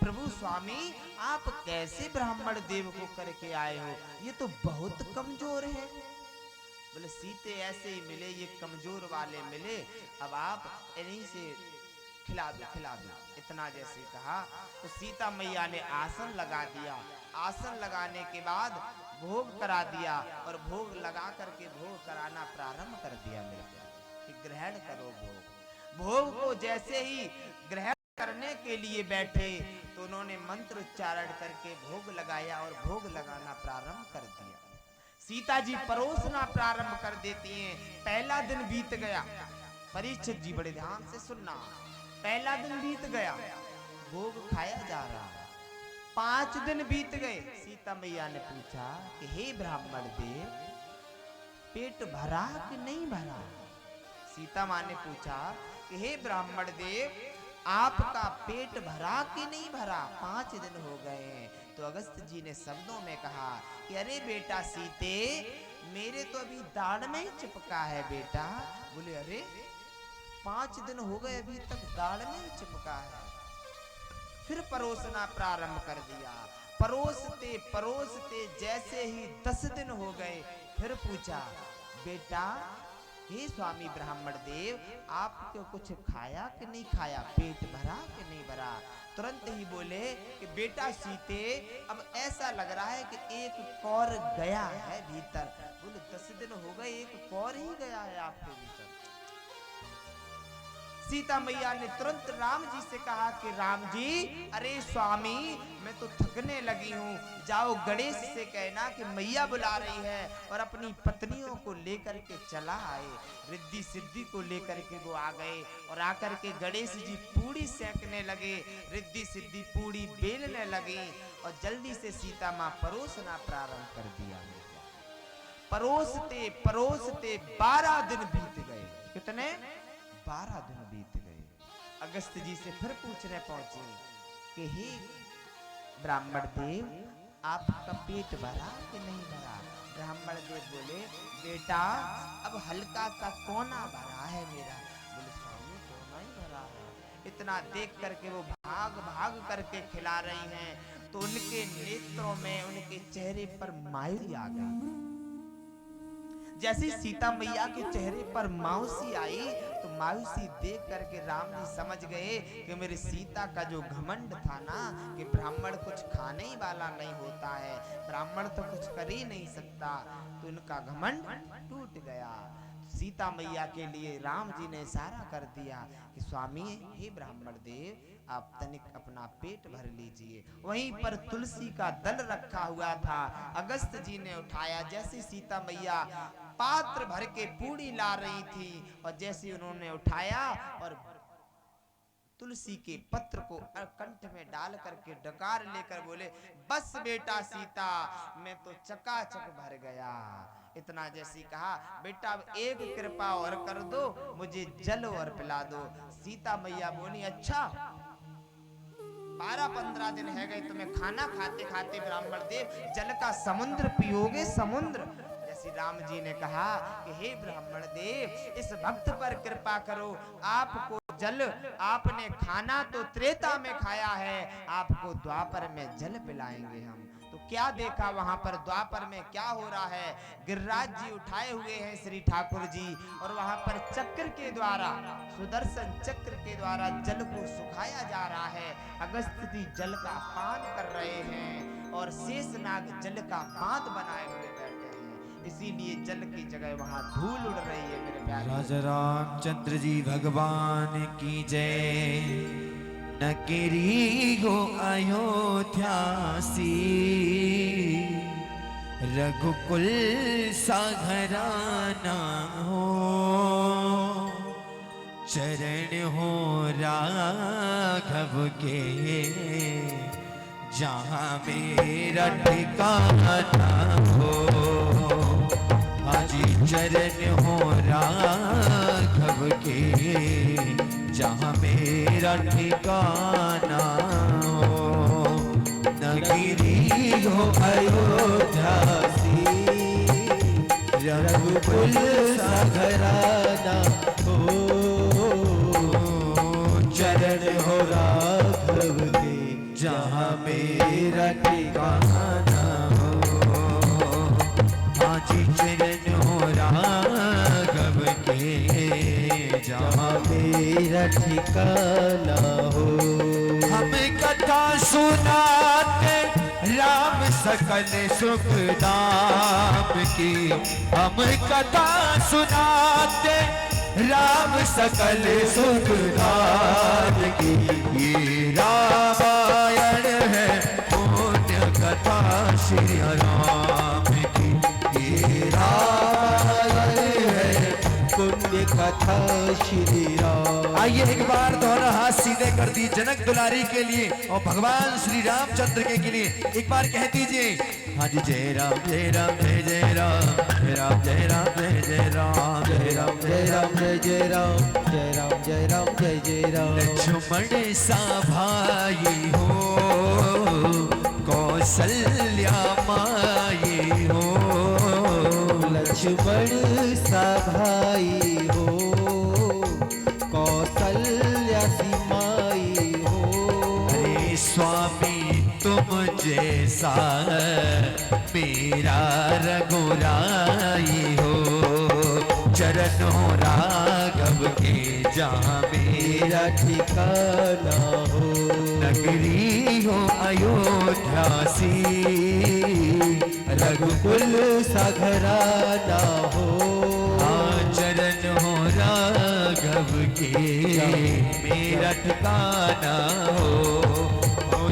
प्रभु स्वामी, आप कैसे ब्राह्मण देव को करके आए हो, ये तो बहुत कमजोर है। बोले सीते ऐसे ही मिले, ये कमजोर वाले मिले, अब आप इन्हीं से खिला दो खिला दो। इतना जैसे कहा तो सीता मैया ने आसन लगा दिया। आसन लगाने के बाद भोग करा दिया और भोग लगा करके भोग कराना प्रारंभ कर दिया मेरे प्यारे कि ग्रहण करो भोग। भोग को जैसे ही ग्रहण करने के लिए बैठे तो उन्होंने मंत्र उच्चारण करके भोग लगाया और भोग लगाना प्रारंभ कर दिया। सीता जी परोसना प्रारंभ कर देती हैं। पहला दिन बीत गया। परीक्षित जी बड़े ध्यान से सुनना, पहला दिन बीत गया, भोग खाया जा रहा है। 5 दिन बीत गए। सीता मैया ने पूछा कि हे ब्राह्मण देव, पेट भरा कि नहीं भरा? सीता माँ ने पूछा कि हे ब्राह्मण देव, आपका पेट भरा कि नहीं भरा? 5 दिन हो गए हैं। तो अगस्त जी ने शब्दों में कहा कि अरे बेटा सीते, मेरे तो अभी दाढ़ में ही चिपका है बेटा। बोले अरे 5 दिन हो गए अभी तक दाढ़ में ही चिपका है। फिर परोसना प्रारंभ कर दिया। परोसते परोसते जैसे ही 10 दिन हो गए, फिर पूछा बेटा, हे स्वामी ब्राह्मण देव, आपको कुछ खाया कि नहीं खाया? पेट भरा कि नहीं भरा? तुरंत ही बोले कि बेटा सीते, अब ऐसा लग रहा है कि एक कौर गया है भीतर। बोले 10 दिन हो गए, एक कौर ही गया है आपके भीतर। सीता मैया ने तुरंत राम जी से कहा कि राम जी, अरे स्वामी, मैं तो थकने लगी हूँ, जाओ गणेश से कहना कि मैया बुला रही है, और अपनी पत्नियों को लेकर के चला आए। रिद्धि सिद्धि को लेकर के वो आ गए, और आकर के गणेश जी पूड़ी सेकने लगे, रिद्धि सिद्धि पूड़ी बेलने लगी, और जल्दी से सीता माँ परोसना प्रारंभ कर दिया। परोसते परोसते 12 दिन बीत गए। कितने? 12 दिन बीत गए। अगस्त जी से फिर पूछने पहुंचे कि हे ब्राह्मण देव, आपका पेट भरा कि नहीं भरा? ब्राह्मण देव बोले बेटा, अब हल्का सा कोना भरा है मेरा। बोले स्वामी, कोना ही भरा है? इतना देख करके वो भाग भाग करके खिला रही हैं, तो उनके नेत्रों में, उनके चेहरे पर मायूसी आ गई। जैसे सीता मैया के चेहरे पर मायूसी आई, तो मायूसी देख करके राम जी समझ गए कि मेरी सीता का जो घमंड था ना, कि ब्राह्मण कुछ खाने ही वाला नहीं होता है, ब्राह्मण तो कुछ कर ही नहीं सकता, तो उनका घमंड टूट गया। सीता मैया के लिए राम जी ने इशारा कर दिया कि स्वामी, हे ब्राह्मण देव, आप तनिक अपना पेट भर लीजिए। वहीं पर तुलसी का दल रखा हुआ था, अगस्त जी ने उठाया। जैसे सीता मैया पात्र भर के पूड़ी ला रही थी, और जैसे उन्होंने उठाया और तुलसी के पत्र को कंठ में डाल करके डकार लेकर बोले, बस बेटा सीता, मैं तो चकाचक भर गया। इतना जैसी कहा, बेटा अब एक कृपा और कर दो, मुझे जल और पिला दो। सीता मैया बोली अच्छा, 12-15 दिन है गए तुम्हें खाना खाते खाते ब्राह्मण देव, जल का समुद्र पियोगे? समुद्र? जैसे राम जी ने कहा कि हे ब्राह्मण देव, इस भक्त पर कृपा करो, आपको जल, आपने खाना तो त्रेता में खाया है, आपको द्वापर में जल पिलाएंगे हम। तो क्या देखा वहां पर द्वापर में क्या हो रहा है? गिरिराज जी उठाए हुए हैं श्री ठाकुर जी, और वहां पर चक्र के द्वारा, सुदर्शन चक्र के द्वारा जल को सुखाया जा रहा है। अगस्त जी जल का पान कर रहे हैं, और शेषनाग जल का बांध बनाए हुए बैठे हैं, इसीलिए जल की जगह वहां धूल उड़ रही है। मेरे प्यारे राजा रामचंद्र जी भगवान की जय। नकेरी हो अयोध्यासी, रघुकुल साघराना हो, चरण हो राघव के, जहाँ मेरा ठिकाना हो। हाजी चरण हो राघव के, जहाँ मेरा ठिकाना हो। नगरी हो अयोध्यासी, रघुकुल साघराना हो, चरण हो राघव के, जहाँ मेरा ठिकाना हो। हाजी चरण हो राघव के, जहाँ मेरा ठिकाना हो। हम कथा सुनाते राम सकल सुख दाम की, हम कथा सुनाते राम सकल सुख दाम की। ये रामायण है पुण्य कथा श्री राम की, ये रामायण है पुण्य कथा कथा श्री राम। आइए एक बार दोनों हाथ सीधे कर दी जनक दुलारी के लिए और भगवान श्री रामचंद्र के लिए एक बार कह दीजिए। हाँ जी, जय राम जय राम जय जय राम, जय राम जय राम जय जय राम, जय राम जय राम जय जय राम, जय राम जय राम जय जय राम। लक्ष्मण सा भाई हो कौशल्या माई हो, लक्ष्मण सा भाई हो कौशल्या सी माई हो। अरे स्वामी तुम जैसा मेरा रघुराई हो, चरणों राघव के जहाँ मेरा ठिकाना हो। नगरी हो अयोध्या सी, रघुकुल सा घराना हो। चरण हो राघव के मेरा ठिकाना हो,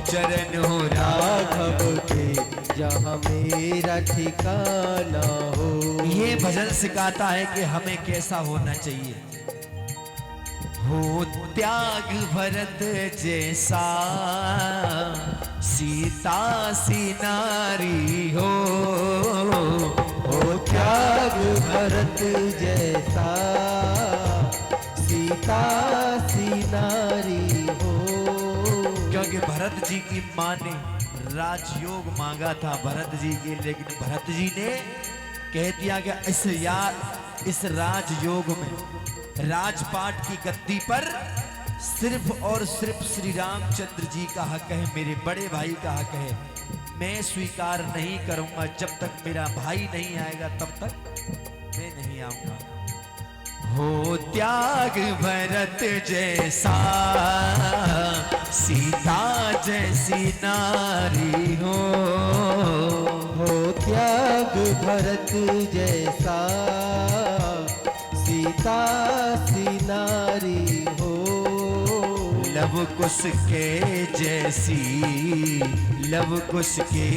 चरण हो राघव के जहाँ मेरा ठिकाना हो। ये भजन सिखाता है कि हमें कैसा होना चाहिए। हो त्याग भरत जैसा सीता सी नारी हो, हो त्याग भरत जैसा सीता सी नारी हो। क्योंकि भरत जी की माँ ने राजयोग मांगा था भरत जी के, लेकिन भरत जी ने कह दिया कि इस राजयोग में राजपाट की गद्दी पर सिर्फ और सिर्फ श्री रामचंद्र जी का हक है, मेरे बड़े भाई का हक है। मैं स्वीकार नहीं करूंगा, जब तक मेरा भाई नहीं आएगा तब तक मैं नहीं आऊंगा। हो त्याग भरत जैसा सीता जैसी नारी हो, त्याग भरत जैसा सीता सी नारी हो। लव कुश के जैसी, लव कुश के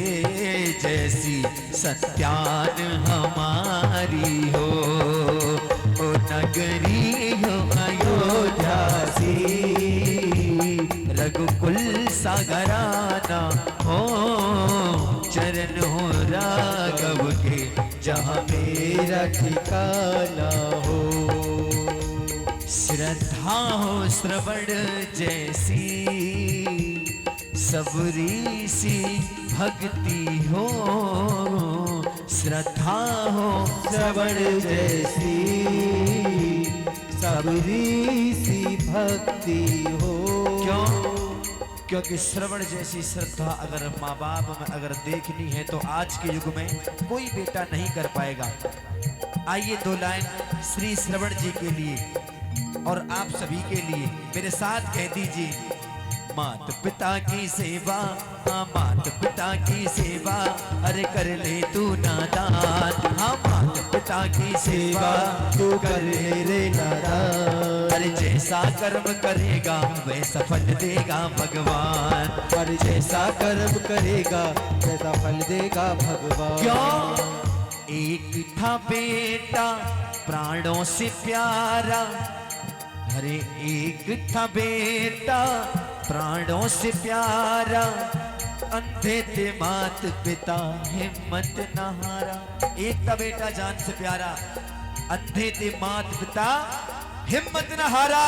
जैसी सत्यान हमारी हो, ओ नगरी हो अयोध्या सी, रघुकुल सा घराना हो, चरण हो राघव के जहाँ मेरा ठिकाना हो। श्रद्धा हो श्रवण जैसी, सबरी सी भक्ति हो, श्रद्धा हो श्रवण जैसी सबरी सी भक्ति हो। क्यों? क्योंकि श्रवण जैसी श्रद्धा अगर माँ बाप में अगर देखनी है तो आज के युग में कोई बेटा नहीं कर पाएगा। आइए दो लाइन श्री श्रवण जी के लिए और आप सभी के लिए मेरे साथ कह दीजिए। मात पिता की सेवा, हाँ मात पिता की सेवा, अरे कर ले तू नादान, हाँ मात पिता की सेवा तू कर ले रे नादान। अरे जैसा कर्म करेगा वैसा फल देगा भगवान, पर जैसा कर्म करेगा वैसा फल देगा भगवान। क्यों? एक था बेटा प्राणों से प्यारा, अरे एक था बेटा प्राणों से प्यारा, अंधे थे मात पिता हिम्मत न हारा। एक था बेटा जान से प्यारा, अंधे थे मात पिता हिम्मत न हारा।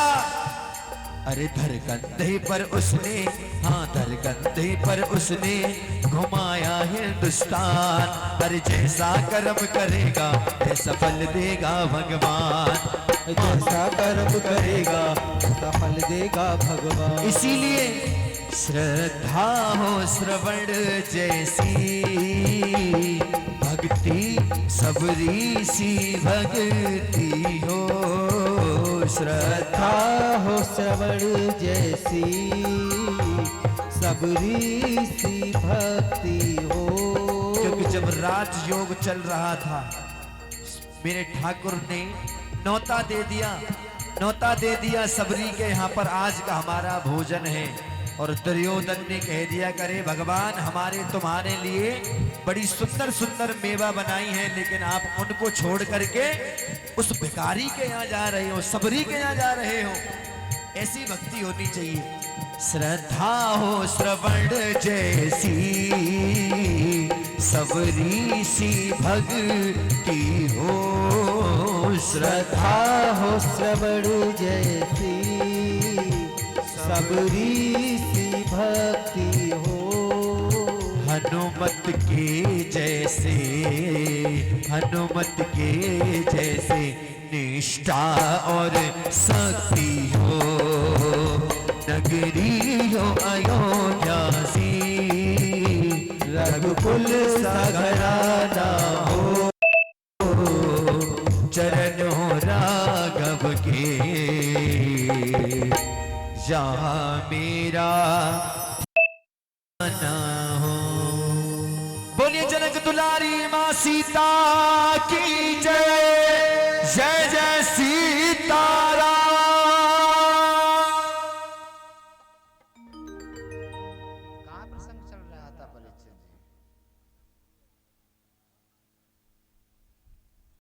अरे धर कंधे पर उसने, हाँ धर कंधे पर उसने घुमाया हिंदुस्तान। अरे जैसा कर्म करेगा वैसा फल देगा भगवान, जैसा कर्म करेगा वैसा फल देगा भगवान। इसीलिए श्रद्धा हो श्रवण जैसी, भक्ति सबरी सी भक्ति हो, श्रद्धा हो श्रवण जैसी सबरी सी भक्ति हो। क्योंकि जब राजयोग चल रहा था मेरे ठाकुर ने न्योता दे दिया, न्योता दे दिया सबरी के यहाँ पर आज का हमारा भोजन है। और दुर्योधन ने कह दिया करे भगवान हमारे तुम्हारे लिए बड़ी सुंदर सुंदर मेवा बनाई है, लेकिन आप उनको छोड़ करके उस भिखारी के यहाँ जा रहे हो, सबरी के यहाँ जा रहे हो। ऐसी भक्ति होनी चाहिए। श्रद्धा हो श्रवण जैसी, सबरी सी भक्ति हो। श्रद्धा हो श्रवण जैसी, सबरी सी भक्ति हो। हनुमत के जैसे, हनुमत के जैसे निष्ठा और शक्ति हो। नगरी हो अयोध्या सी, रघुकुल सा घराना हो। चरणों राघव के, जहाँ मेरा